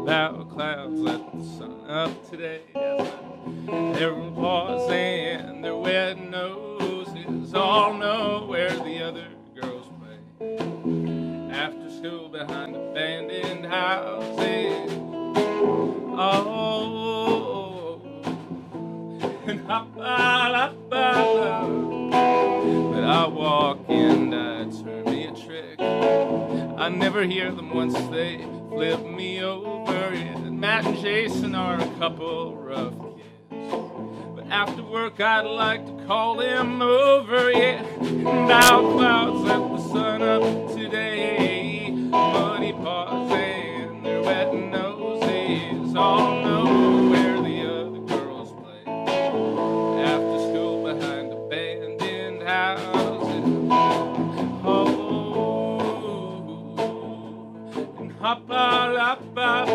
About clouds let the sun up today. Everyone pausing their wet noses, all know where the other girls play. After school behind abandoned houses. Oh, and but I walk and I turn me a trick. I never hear them once they flip me over. Matt and Jason are a couple rough kids, but after work I'd like to call them over, yeah. Now clouds let the sun up today, muddy paws and their wet noses, all know where the other girls play. After school behind abandoned houses, oh, and hop out, hop out.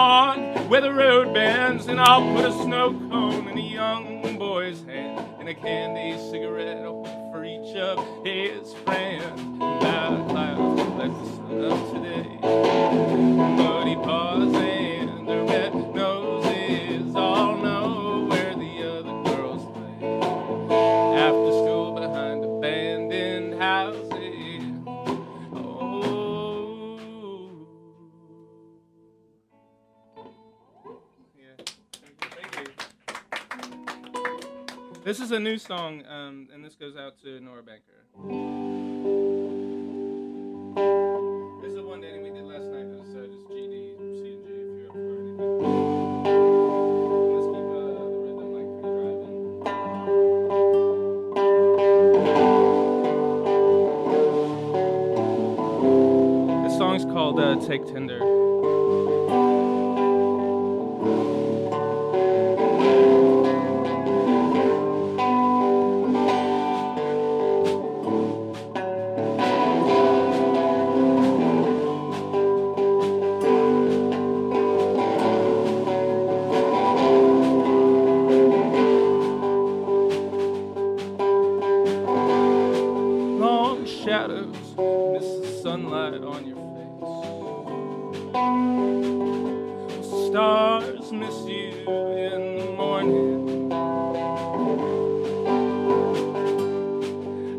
on where the road bends, and I'll put a snow cone in a young boy's hand and a candy cigarette for each of his friends. Bad clouds let the sun up today. Muddy paws and the red noses all know where the other girls play. After school behind abandoned houses. This is a new song, and this goes out to Nora Banker. This is a one day we did last night. It was just G, D, C, and G if you're up for anything. Let's keep the rhythm like driving. This song's called Take Tender. Shadows miss the sunlight on your face. Stars miss you in the morning.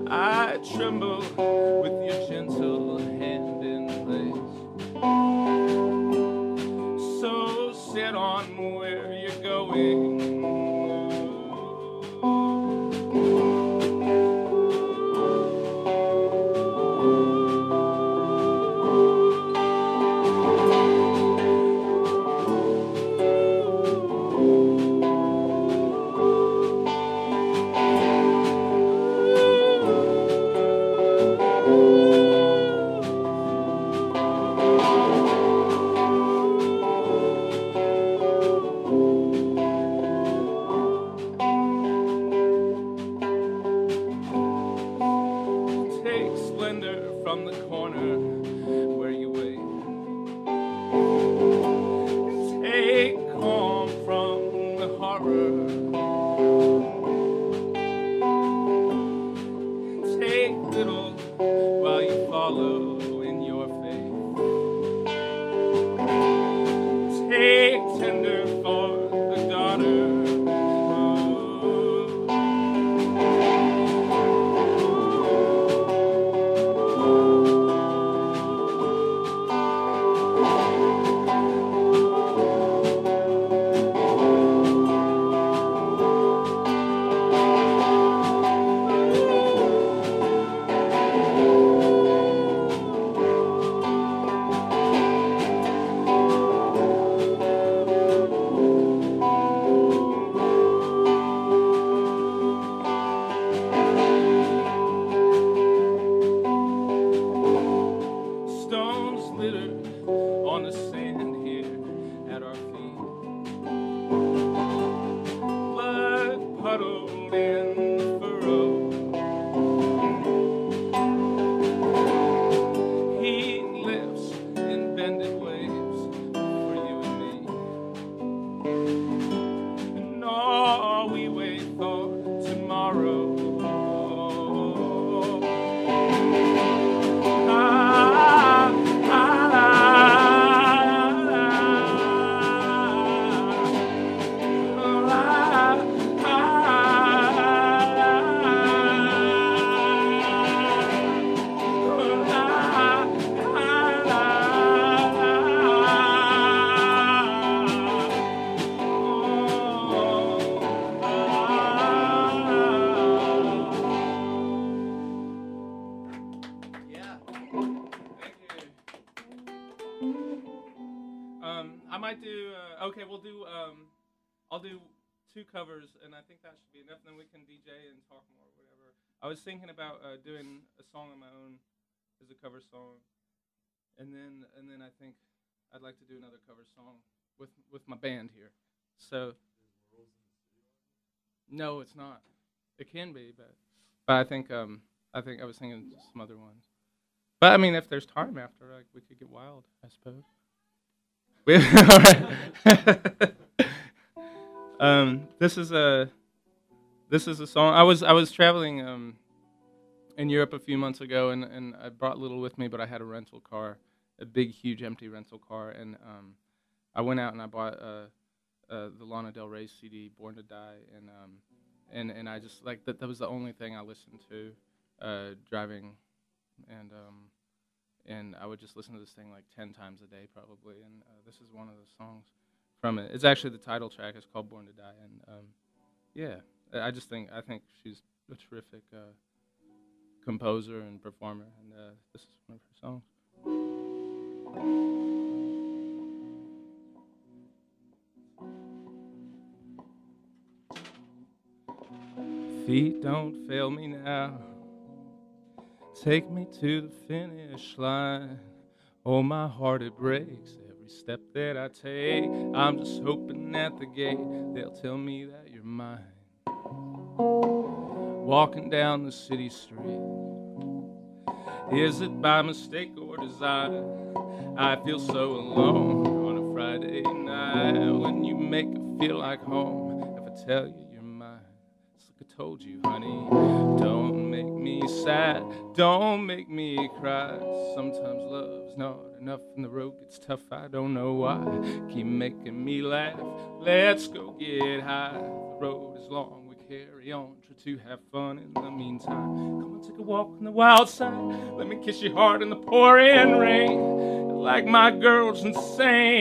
I tremble with your gentle hand in place. So set on where you're going. From the corner where you wait, take calm from the horror, take little while you follow in your faith, take tender for the daughter. On the sand here at our feet, blood puddled in the furrow, heat lifts in bended waves for you and me, and all we wait for tomorrow. I might do, okay, we'll do, I'll do 2 covers, and I think that should be enough, and then we can DJ and talk more, whatever. I was thinking about doing a song on my own as a cover song, and then I think I'd like to do another cover song with my band here. So, no, it's not. It can be, but I think I was thinking some other ones. But I mean, if there's time after, like, we could get wild, I suppose. All right. This is a song. I was traveling in Europe a few months ago, and I brought little with me, but I had a rental car, a big, huge, empty rental car, and I went out and I bought the Lana Del Rey CD, "Born to Die," and I just like that. That was the only thing I listened to driving, and I would just listen to this thing like 10 times a day probably, and this is one of the songs from it. It's actually the title track. It's called "Born to Die," and yeah, I think she's a terrific composer and performer, and this is one of her songs. Feet don't fail me now. Take me to the finish line. Oh, my heart, it breaks every step that I take. I'm just hoping at the gate they'll tell me that you're mine. Walking down the city street, is it by mistake or design? I feel so alone on a Friday night. When you make it feel like home, if I tell you you're mine, it's like I told you, honey. Don't make me sad, don't make me cry. Sometimes love's not enough and the road gets tough, I don't know why. Keep making me laugh, let's go get high. The road is long, we carry on, try to have fun in the meantime. Come on, take a walk on the wild side, let me kiss you hard in the pouring rain. Like my girl's insane.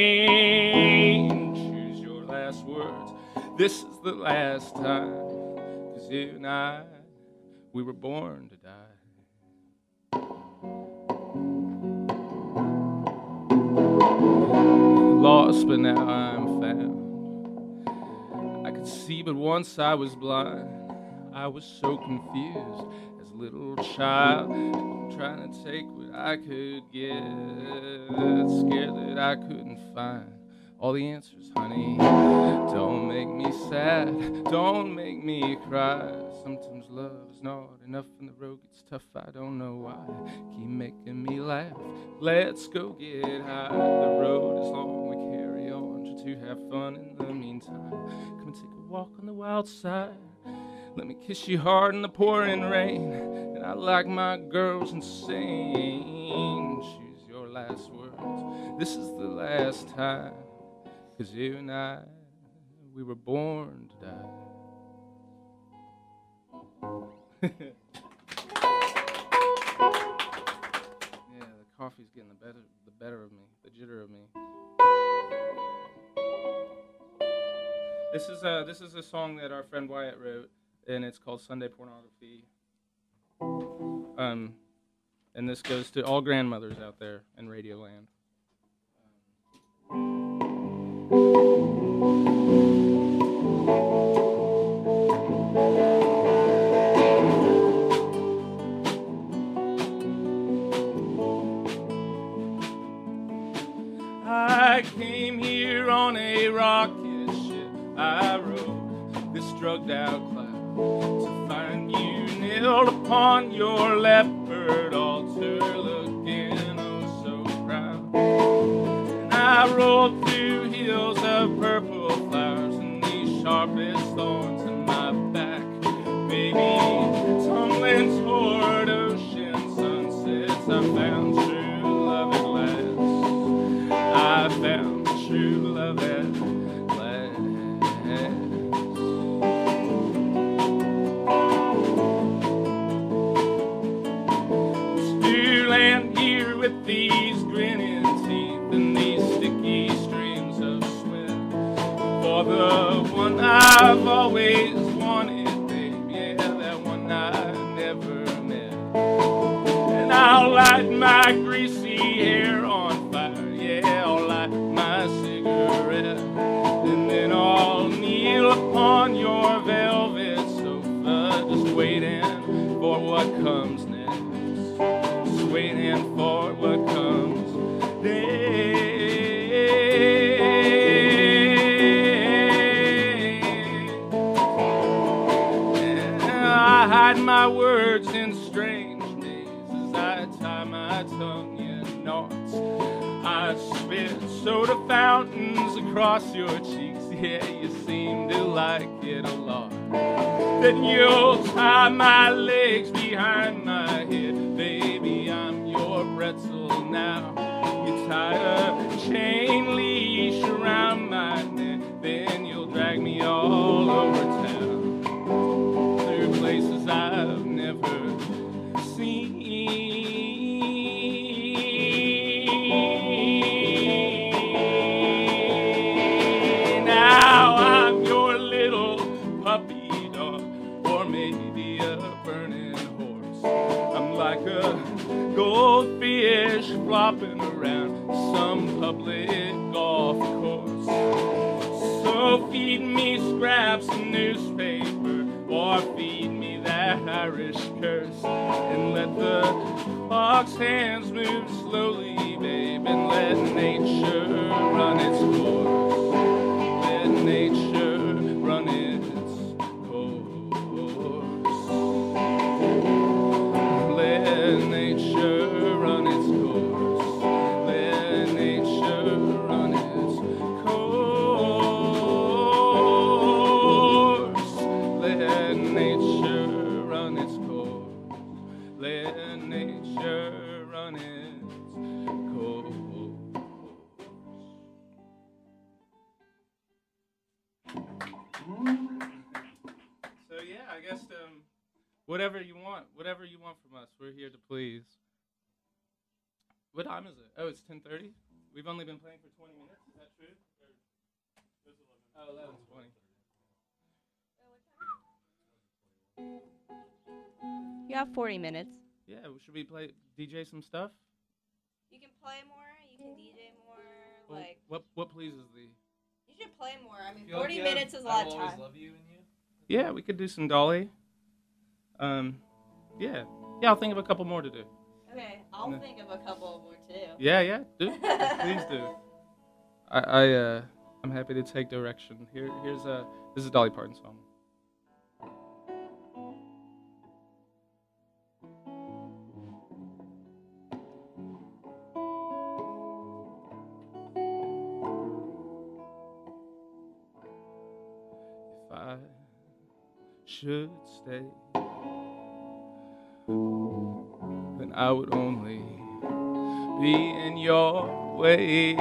Choose your last words, this is the last time. 'Cause you and I, we were born to die. Lost, but now I'm found. I could see, but once I was blind. I was so confused as a little child, trying to take what I could get, scared that I couldn't find all the answers, honey. Don't make me sad, don't make me cry. Sometimes love's not enough and the road gets tough, I don't know why. Keep making me laugh, let's go get high. The road is long, we carry on, try to have fun in the meantime. Come and take a walk on the wild side, let me kiss you hard in the pouring rain. And I like my girls insane. Choose your last words, this is the last time. 'Cause you and I, we were born to die. Yeah, the coffee's getting the better of me, the jitter of me. This is a song that our friend Wyatt wrote, and it's called Sunday Pornography. And this goes to all grandmothers out there in Radio Land. I came here on a rocket ship. I rode this drugged out cloud to find you nailed upon your leopard altar, looking oh so proud. And I rolled through hills of purple flowers and these sharpest thorns in my back, baby, tumbling toward ocean sunsets. I found true love at last. I found true love at last. To land here with these grinning teeth and these sticky streams of sweat, for the one I've always wanted, babe, yeah, that one I never met. And I'll light my greasy hair on fire, yeah, I'll light my cigarette, and then I'll kneel upon your velvet sofa, just waiting for what comes next, just waiting for what comes next. And I hide my words in strange mazes, I tie my tongue in knots, I spit soda fountains across your cheeks. Yeah, you seem to like it a lot. Then you'll tie my legs behind my head. Baby, I'm your pretzel now. You tie a chain leash around my neck. Then you'll drag me all over town, through places I've never seen. Now I'm your little puppy dog, or maybe a burning horse. I'm like a goldfish flopping around some public golf course. So feed me scraps of newspaper, or feed me that Irish curse, and let the clock's hands move slowly, babe, and let nature run its course. Let nature run its course. Let nature run its course. Let nature run its course. Let nature run its course. Let nature run its course. So yeah, I guess whatever you want from us, we're here to please. What time is it? Oh, it's 10:30. We've only been playing for 20 minutes. Is that true? Or 11:20. You have 40 minutes. Yeah, should we play DJ some stuff? You can play more. You can DJ more. Well, Like what pleases thee? you should play more. I mean, Feel like 40 you have minutes is a I lot Will of Always time. Love You in you? Yeah, we could do some Dolly. Yeah, I'll think of a couple more to do. Okay, I'll No. think of a couple more too. Yeah, do. Please do. I'm happy to take direction. Here's this is a Dolly Parton song. If I should stay, then I would only be in your way.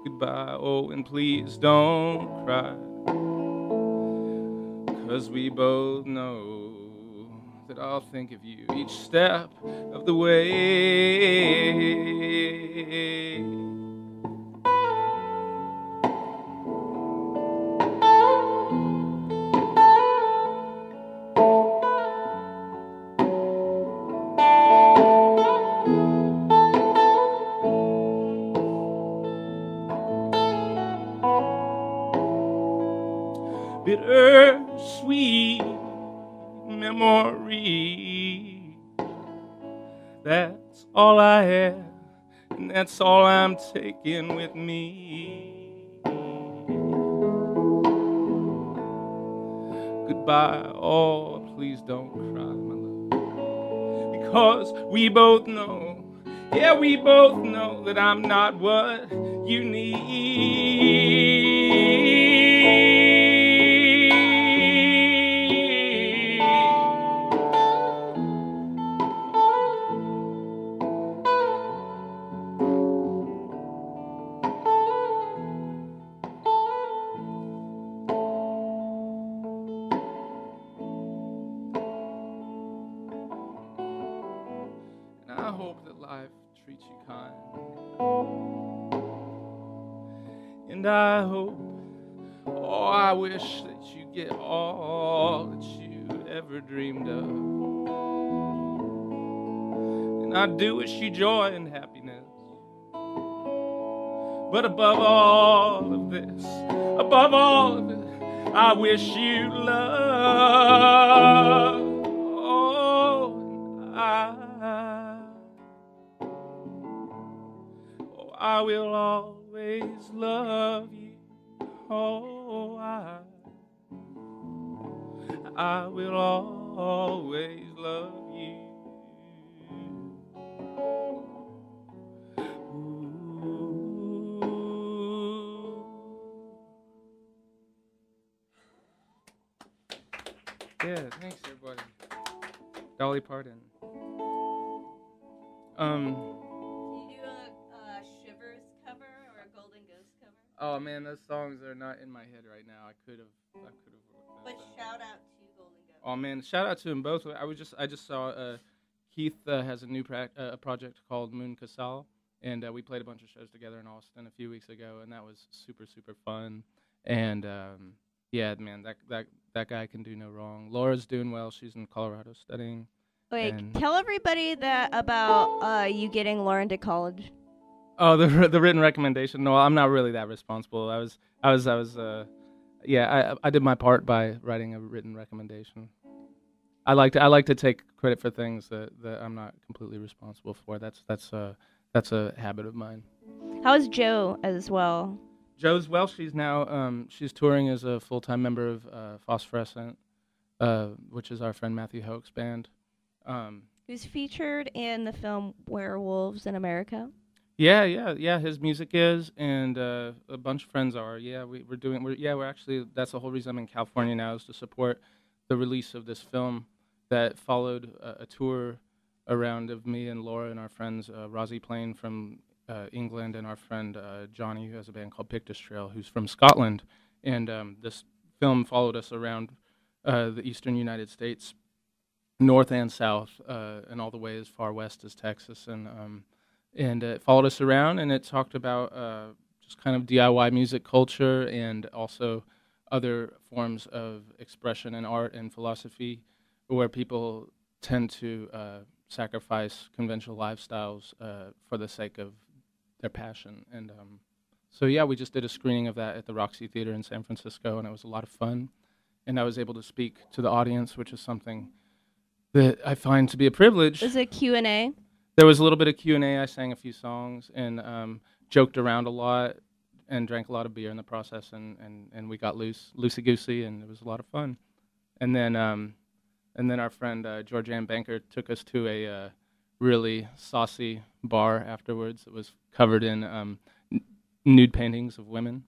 Goodbye, oh, and please don't cry, 'cause we both know that I'll think of you each step of the way. Bittersweet memory, that's all I have, and that's all I'm taking with me. Goodbye, oh, please don't cry, my love, because we both know, yeah, we both know that I'm not what you need. And I hope that life treats you kind. And I hope, oh, I wish that you get all that you ever dreamed of. And I do wish you joy and happiness. But above all of this, above all of it, I wish you love. Oh, I will always love you. Oh, I will always love you. Yeah, thanks everybody. Dolly Parton. Can you do a Shivers cover or a Golden Ghost cover? Oh man, those songs are not in my head right now. I could have. But shout out to Golden Ghost. Oh man, shout out to them both. I just saw Keith has a new project called Moon Casal, and we played a bunch of shows together in Austin a few weeks ago, and that was super fun. And yeah, man, that guy can do no wrong. Laura's doing well. She's in Colorado studying. Wait, and tell everybody that about you getting Lauren to college. Oh, the written recommendation. No, I'm not really that responsible. I did my part by writing a written recommendation. I like to take credit for things that I'm not completely responsible for. That's a habit of mine. How is Joe as well? Joe's well. She's now she's touring as a full-time member of Phosphorescent, which is our friend Matthew Hoke's band. Who's featured in the film Werewolves in America? Yeah. His music is, and a bunch of friends are. Yeah, we're actually. That's the whole reason I'm in California now, is to support the release of this film that followed a tour around of me and Laura and our friends Rosie Plain from England, and our friend Johnny, who has a band called Pickles Trail, who's from Scotland. And this film followed us around the eastern United States, north and south, and all the way as far west as Texas. And it followed us around, and it talked about just kind of DIY music culture and also other forms of expression in art and philosophy where people tend to sacrifice conventional lifestyles for the sake of their passion. And so, yeah, we just did a screening of that at the Roxy Theater in San Francisco, and it was a lot of fun. And I was able to speak to the audience, which is something that I find to be a privilege. Was it Q&A? There was a little bit of Q&A. I sang a few songs and joked around a lot and drank a lot of beer in the process, and we got loosey-goosey, and it was a lot of fun. And then our friend Georgianne Banker took us to a really saucy bar afterwards. It was covered in nude paintings of women.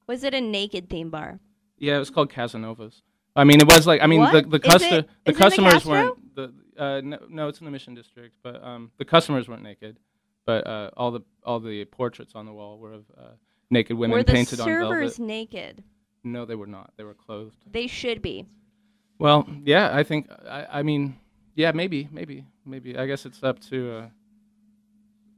Was it a naked theme bar? Yeah, it was called Casanova's. I mean, it was like, I mean, what? the customers weren't no, it's in the Mission District, but the customers weren't naked, but all the portraits on the wall were of naked women painted on velvet. Were the servers naked? No, they were not. They were clothed. They should be. Well, yeah, I think I mean, yeah, maybe. I guess it's up to.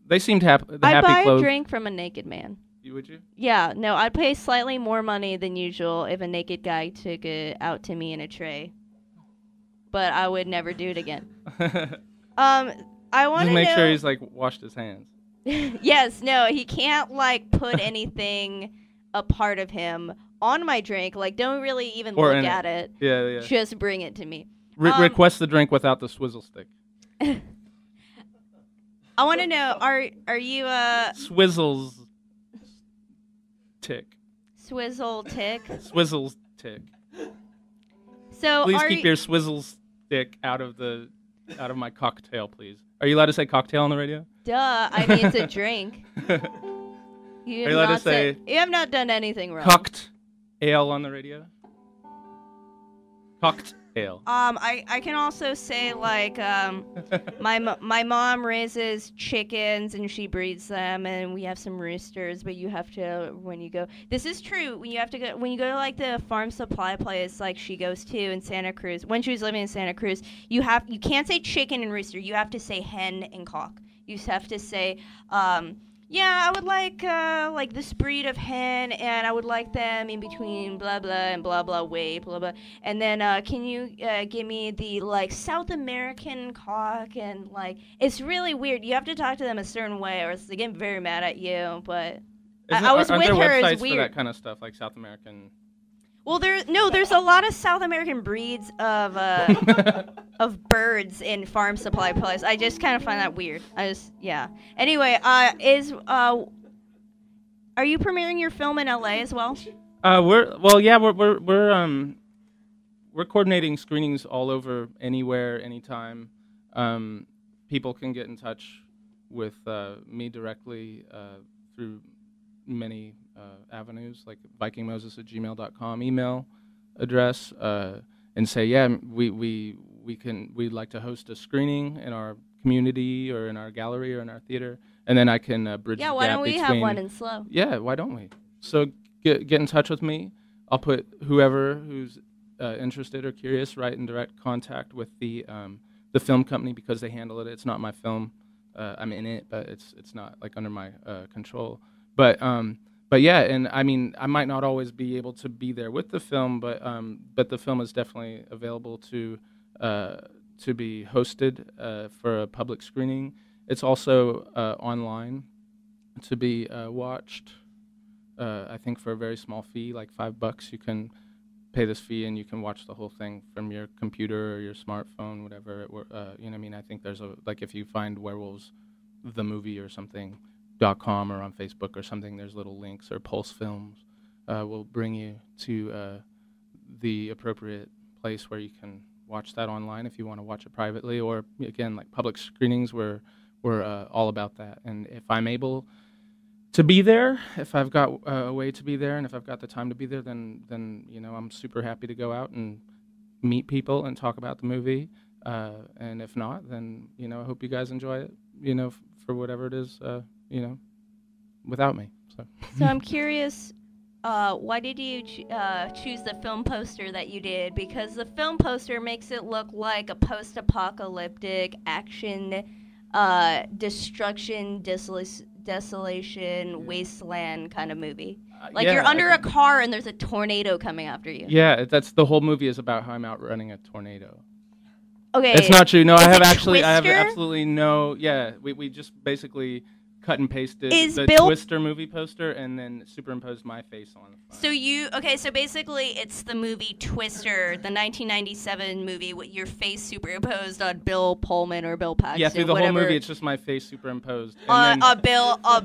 They seemed happy. I'd buy clothed. a drink from a naked man. Would you? Yeah, no, I'd pay slightly more money than usual if a naked guy took it out to me in a tray. But I would never do it again. I want to just make sure he's like washed his hands. Yes, no, he can't like put anything a part of him on my drink. Like, don't really even look at it. Yeah. Just bring it to me. Request the drink without the swizzle stick. I want to know, are you Swizzles tick. Swizzle tick? Swizzles tick. So please keep your swizzle stick out of my cocktail, please. Are you allowed to say cocktail on the radio? Duh, I mean it's a drink. Are you allowed to say you have not done anything wrong. Cocked ale on the radio? Cocked ale. I can also say like my mom raises chickens and she breeds them, and we have some roosters, but you have to when you go. This is true. When you go to like the farm supply place like she goes to in Santa Cruz. When she was living in Santa Cruz, you can't say chicken and rooster. You have to say hen and cock. You have to say yeah, I would like this breed of hen, and I would like them in between blah blah and blah blah weight blah blah. And then can you give me the like South American cock? And like it's really weird. You have to talk to them a certain way, or else they get very mad at you. But I was with her. It's weird. For that kind of stuff, like South American. Well, there's a lot of South American breeds of of birds in farm supply place. I just kind of find that weird. Anyway, are you premiering your film in LA as well? We're coordinating screenings all over, anywhere, anytime. People can get in touch with me directly through many avenues, like vikingmoses@gmail.com email address, and say, yeah, we'd like to host a screening in our community or in our gallery or in our theater, and then I can bridge the gap between. Yeah, why don't we have one in Slow? Yeah, why don't we? So get in touch with me. I'll put whoever who's interested or curious right in direct contact with the film company, because they handle it. It's not my film. I'm in it, but it's not like under my control. But yeah, and I mean, I might not always be able to be there with the film, but the film is definitely available to be hosted for a public screening. It's also online to be watched. I think for a very small fee, like $5, you can pay this fee and you can watch the whole thing from your computer or your smartphone, whatever. You know what I mean? I think there's if you find Werewolves the movie or something .com or on Facebook or something, there's little links, or Pulse Films will bring you to the appropriate place where you can watch that online if you want to watch it privately, or again, like public screenings. We're all about that. And if I'm able to be there, if I've got a way to be there, and if I've got the time to be there, then I'm super happy to go out and meet people and talk about the movie. And if not, then I hope you guys enjoy it. For whatever it is, without me. So I'm curious, why did you choose the film poster that you did? Because the film poster makes it look like a post-apocalyptic action, destruction, desolation, wasteland kind of movie. Like you're under a car and there's a tornado coming after you. Yeah, that's the whole movie is about how I'm outrunning a tornado. Okay. It's not true. No, I have Twister? absolutely no. Yeah, we just basically cut and pasted the Twister movie poster and then superimposed my face on the front. So basically it's the movie Twister, the 1997 movie with your face superimposed on Bill Pullman or Bill Paxton. Yeah, through the whole movie it's just my face superimposed. And then,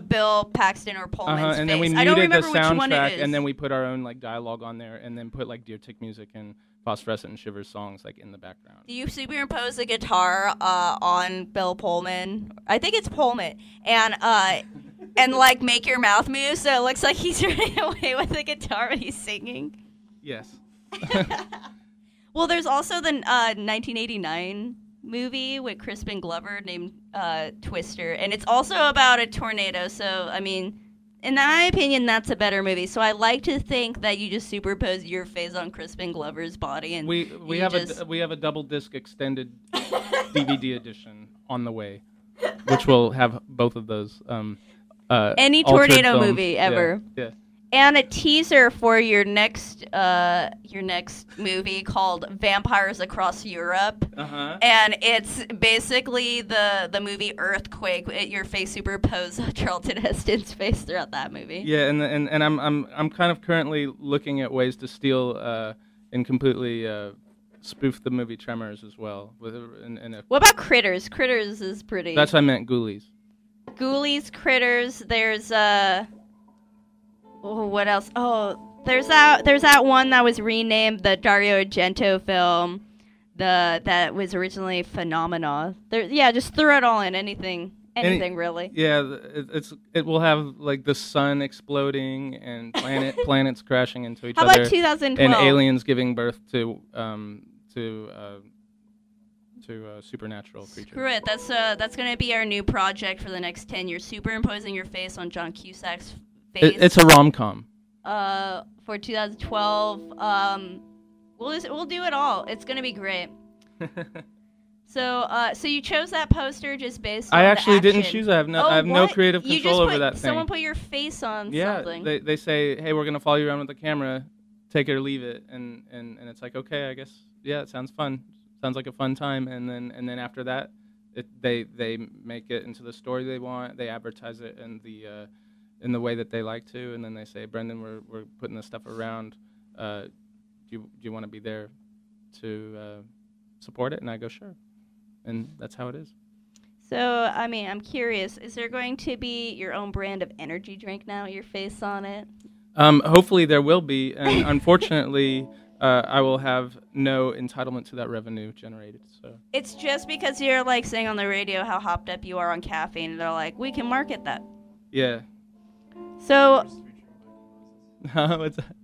Bill Paxton or Pullman's face. And then we I don't muted the remember which one it soundtrack, is. and then we put our own dialogue on there, and then put Deer Tick music and Phosphorescent and Shivers songs in the background. Do you superimpose a guitar on Bill Pullman? I think it's Pullman, and make your mouth move so it looks like he's running away with the guitar when he's singing? Yes. Well, there's also the 1989 movie with Crispin Glover named Twister, and it's also about a tornado. So I mean, in my opinion, that's a better movie. So I like to think that you just superimpose your face on Crispin Glover's body, and we have a double disc extended DVD edition on the way, which will have both of those. Any tornado movie ever. Yeah. And a teaser for your next movie called Vampires Across Europe. And it's basically the movie Earthquake. Your face superimposed on Charlton Heston's face throughout that movie. Yeah, and I'm kind of currently looking at ways to steal and completely spoof the movie Tremors as well. What about Critters? Critters is pretty. That's what I meant. Ghoulies. Ghoulies, Critters. There's what else? Oh, there's that one that was renamed the Dario Argento film, that was originally Phenomena. Just throw it all in, anything really. Yeah, it will have the sun exploding and planets crashing into each other. How about 2012? And aliens giving birth to supernatural creatures. Screw it. That's gonna be our new project for the next 10 years. Superimposing your face on John Cusack's face. It's a rom-com. For 2012, we'll do it all. It's gonna be great. So you chose that poster just based on I actually the action. didn't choose. I have no creative control over that thing. Someone put your face on something. Yeah, they say, hey, we're gonna follow you around with the camera, take it or leave it, and it's like, okay, I guess, yeah, it sounds fun. Sounds like a fun time, and then after that, they make it into the story they want. They advertise it in the way that they like to, and then they say, Brendan, we're putting this stuff around. Do you want to be there to support it? And I go, sure, and that's how it is. So I mean, I'm curious. Is there going to be your own brand of energy drink now? Your face on it? Hopefully there will be, and unfortunately. I will have no entitlement to that revenue generated. So it's just because you're saying on the radio how hopped up you are on caffeine, and they're like, we can market that. Yeah. So. What's that?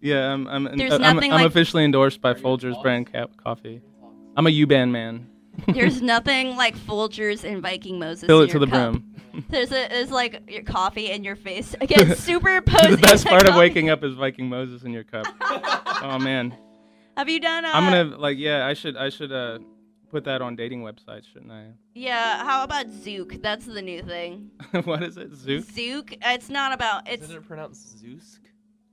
Yeah, There's nothing I'm like- officially endorsed by Folgers brand coffee. I'm a U-Band man. There's nothing like Folgers and Viking Moses. Fill in it to your the cup. brim. There's like your coffee in your face. Again, superimposing. The best part of coffee. waking up is Viking Moses in your cup. Oh man. Have you done? I'm gonna I should put that on dating websites, shouldn't I? Yeah. How about Zook? That's the new thing. What is it? Zook? Zook. It's not about. It's Isn't it pronounced Zeusk?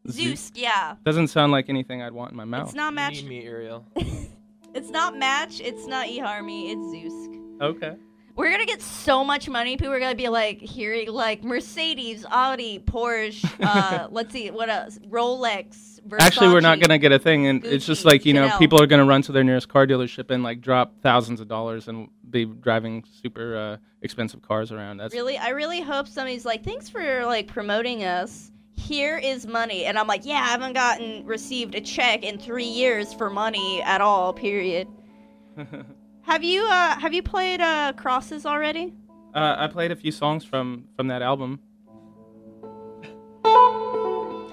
Zeus. Yeah. Doesn't sound like anything I'd want in my mouth. It's not You match. need me, Ariel. It's not match. It's not eHarmony. It's Zeus. Okay. We're gonna get so much money. People are gonna be like hearing like Mercedes, Audi, Porsche. Let's see what else. Rolex. Versace. Actually, we're not gonna get a thing, and it's just like, you know, Chanel. people are gonna run to their nearest car dealership and like drop thousands of dollars and be driving super expensive cars around. That's Really, I really hope somebody's like, thanks for like promoting us. Here is money, and I'm like, yeah, I haven't received a check in 3 years for money at all. Period. Have you played Crosses already? I played a few songs from that album.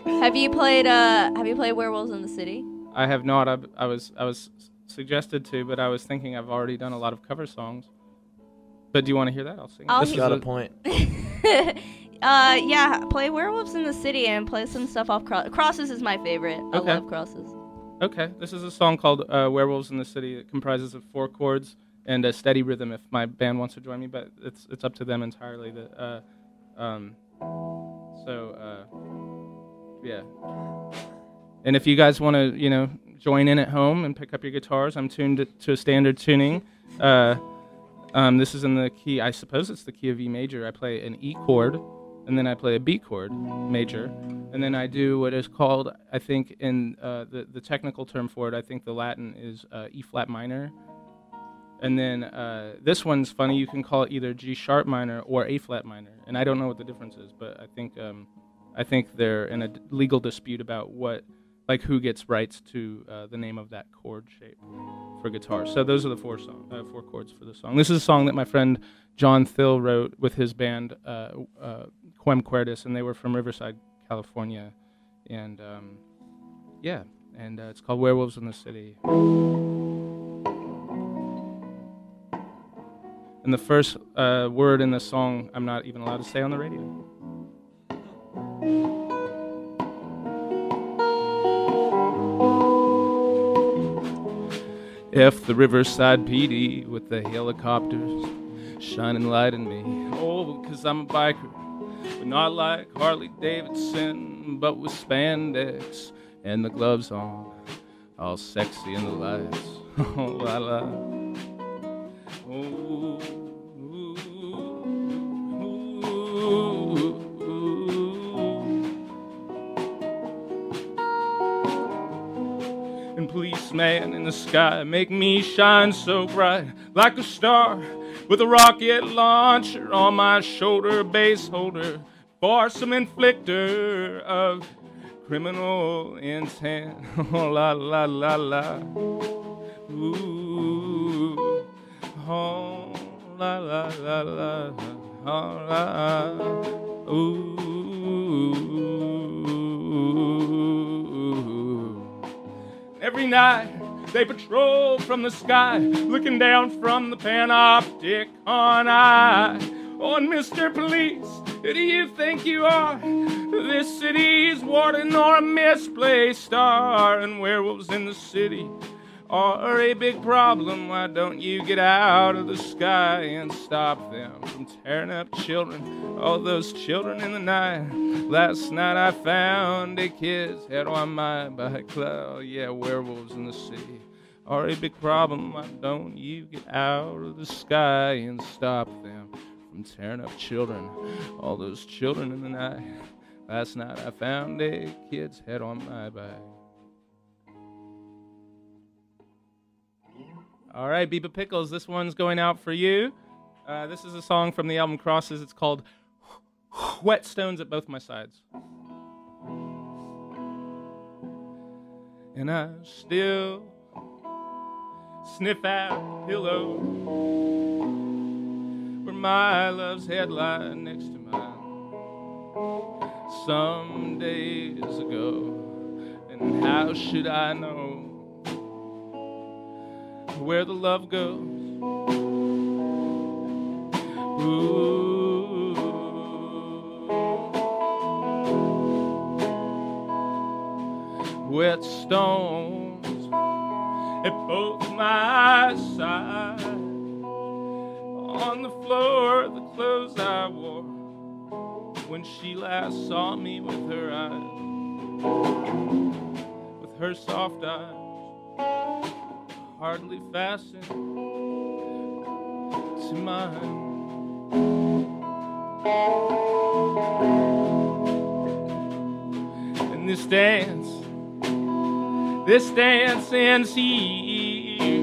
Have you played Werewolves in the City? I have not. I was suggested to, but I was thinking I've already done a lot of cover songs. But do you want to hear that? I'll sing. I'll This hear- is Got a- a point. Yeah, play Werewolves in the City and play some stuff off Crosses is my favorite. I Okay. love Crosses. Okay, this is a song called "Werewolves in the City." It comprises of 4 chords and a steady rhythm. If my band wants to join me, but it's up to them entirely. Yeah. And if you guys want to, you know, join in at home and pick up your guitars, I'm tuned to a standard tuning. This is in the key. I suppose it's the key of E major. I play an E chord, and then I play a B chord major, and then I do what is called, I think, in the technical term for it, I think the Latin is E flat minor. And then this one's funny. You can call it either G sharp minor or A flat minor, and I don't know what the difference is, but I think they're in a legal dispute about who gets rights to the name of that chord shape for guitar. So those are the 4 chords for the song. This is a song that my friend John Thill wrote with his band Quem Quertus, and they were from Riverside, California, and it's called "Werewolves in the City." And the first word in the song I'm not even allowed to say on the radio. F the Riverside PD with the helicopters shining light in me. Oh, because I'm a biker, but not like Harley Davidson, but with spandex and the gloves on, all sexy in the lights. Oh, la la. Oh, ooh, ooh, ooh. And policeman in the sky, make me shine so bright like a star with a rocket launcher on my shoulder, base holder for some inflictor of criminal intent. Oh, la la la la. Ooh. Oh, la la la la. Oh, la. Ooh. Every night they patrol from the sky, looking down from the panoptic on eye. Oh, and Mr. Police, who do you think you are? This city's warden or a misplaced star? And werewolves in the city are a big problem. Why don't you get out of the sky and stop them from tearing up children? All those children in the night. Last night I found a kid's head on my bike. Oh, yeah, werewolves in the city are a big problem. Why don't you get out of the sky and stop them from tearing up children? All those children in the night. Last night I found a kid's head on my bike. All right, Biba Pickles, this one's going out for you. This is a song from the album Crosses. It's called Whetstones at Both My Sides. And I still sniff at a pillow where my love's head lies next to mine. Some days ago, And how should I know where the love goes? Ooh. Wet stones at both my sides. On the floor, the clothes I wore when she last saw me with her eyes, with her soft eyes, hardly fastened to mine. And this dance ends here.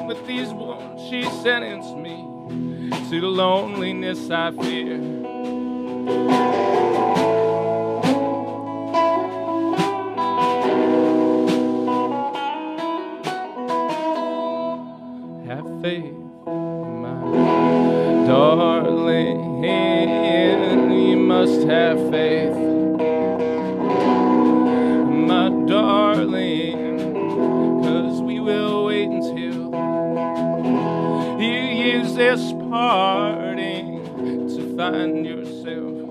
With these wounds she sentenced me to the loneliness I fear. Have faith, my darling, you must have faith, my darling, 'cause we will wait until you use this parting to find yourself,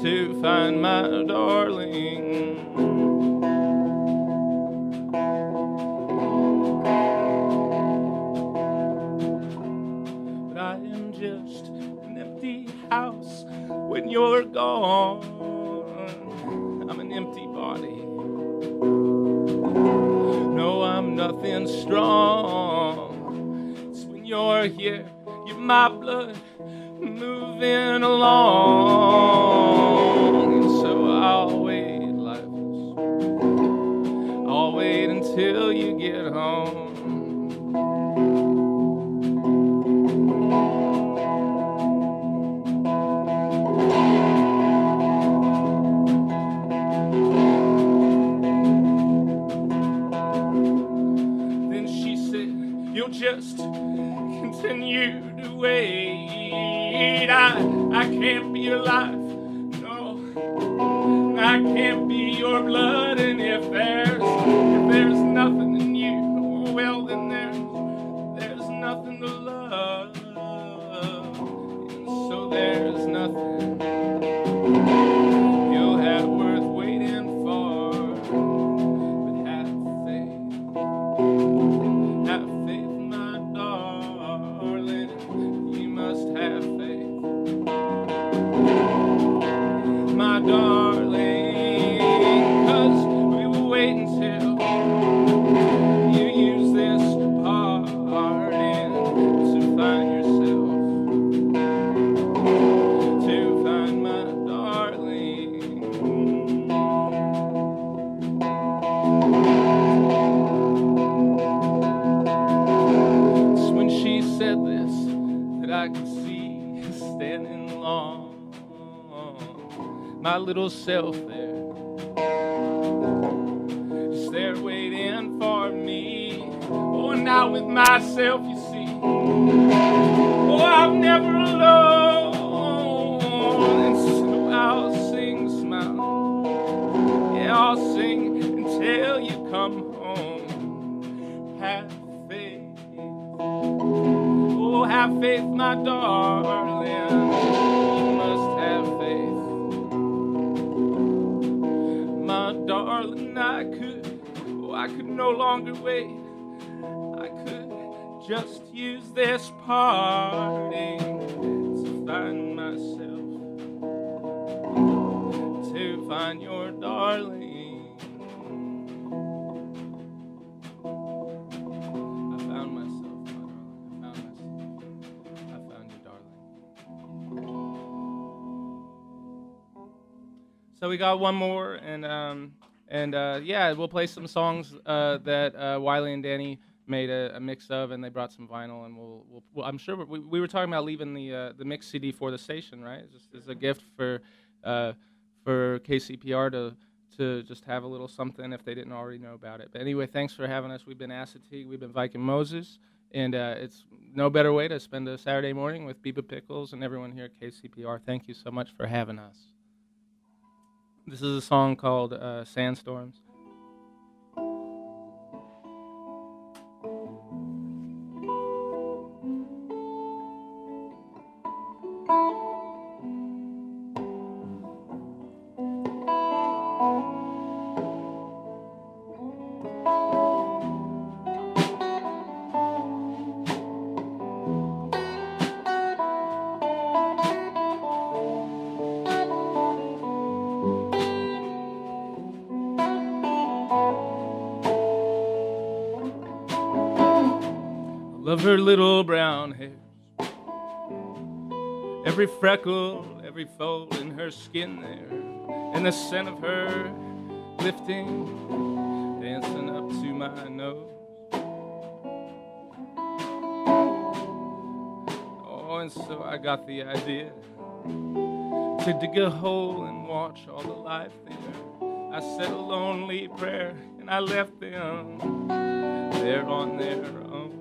to find my darling. But I am just an empty house when you're gone. I'm an empty body. No, I'm nothing strong. It's when you're here, you're my blood moving along. And so I'll wait, lifeless. I'll wait until you get home. You'll just continue to wait. I can't be your life, no, I can't be your blood. And if there's nothing in you, well then there's nothing to love. And so there's nothing you'll have worth waiting for. But have faith. Have faith, my darling, you must have faith, my darling, 'cause we will wait until you use this parting to find yourself, to find my darling. Said this that I could see standing along, my little self there, just there waiting for me. Oh, now with myself, you see, oh, I'm never alone. And so I'll sing, smile, yeah, I'll sing until you come home. Have faith. Oh, have faith, my darling, you must have faith, my darling. I could no longer wait. I could just use this parting to find myself, to find your darling. So we got one more, and yeah, we'll play some songs that Wiley and Danny made a mix of, and they brought some vinyl, and we'll I'm sure we were talking about leaving the mix CD for the station, right? Just as a gift for KCPR to just have a little something if they didn't already know about it. But anyway, thanks for having us. We've been Assateague, we've been Viking Moses, and it's no better way to spend a Saturday morning with Biba, Pickles, and everyone here at KCPR. Thank you so much for having us. This is a song called Sandstorms. Love her little brown hair, every freckle, every fold in her skin there, and the scent of her lifting, dancing up to my nose. Oh, and so I got the idea to dig a hole and watch all the life there. I said a lonely prayer and I left them there on their own.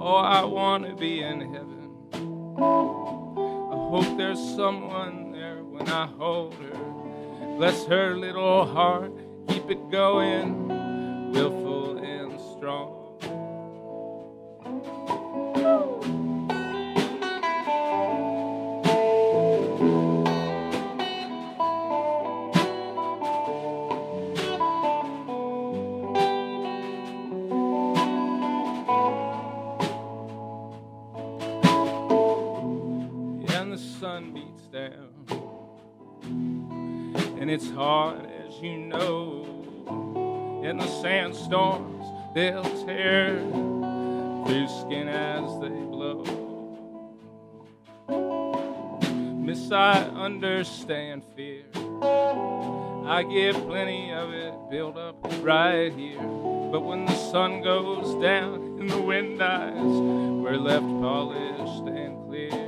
Oh, I want to be in heaven. I hope there's someone there when I hold her. Bless her little heart, keep it going, willful and strong. Sun beats down, and it's hard as you know, and the sandstorms, they'll tear through skin as they blow. Miss, I understand fear, I get plenty of it built up right here, but when the sun goes down and the wind dies, we're left polished and clear.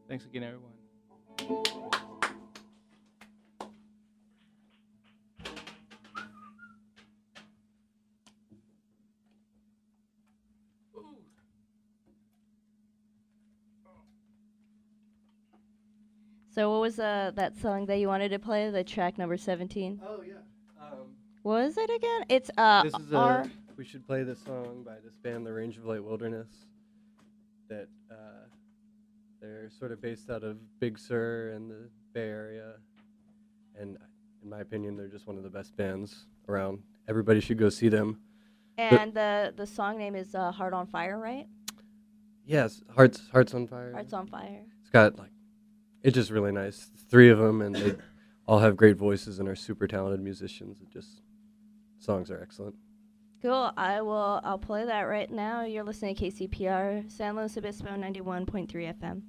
Thanks again, everyone. So what was that song that you wanted to play? The track number 17. Oh yeah. What was it again? It's This is R. we should play this song by this band, the Range of Light Wilderness. That they're sort of based out of Big Sur in the Bay Area, and in my opinion, they're just one of the best bands around. Everybody should go see them. And the song name is Heart on Fire, right? Yes, Hearts on Fire. Hearts on Fire. It's got it's just really nice. 3 of them, and they all have great voices and are super talented musicians. Songs are excellent. Cool. I'll play that right now. You're listening to KCPR, San Luis Obispo 91.3 FM.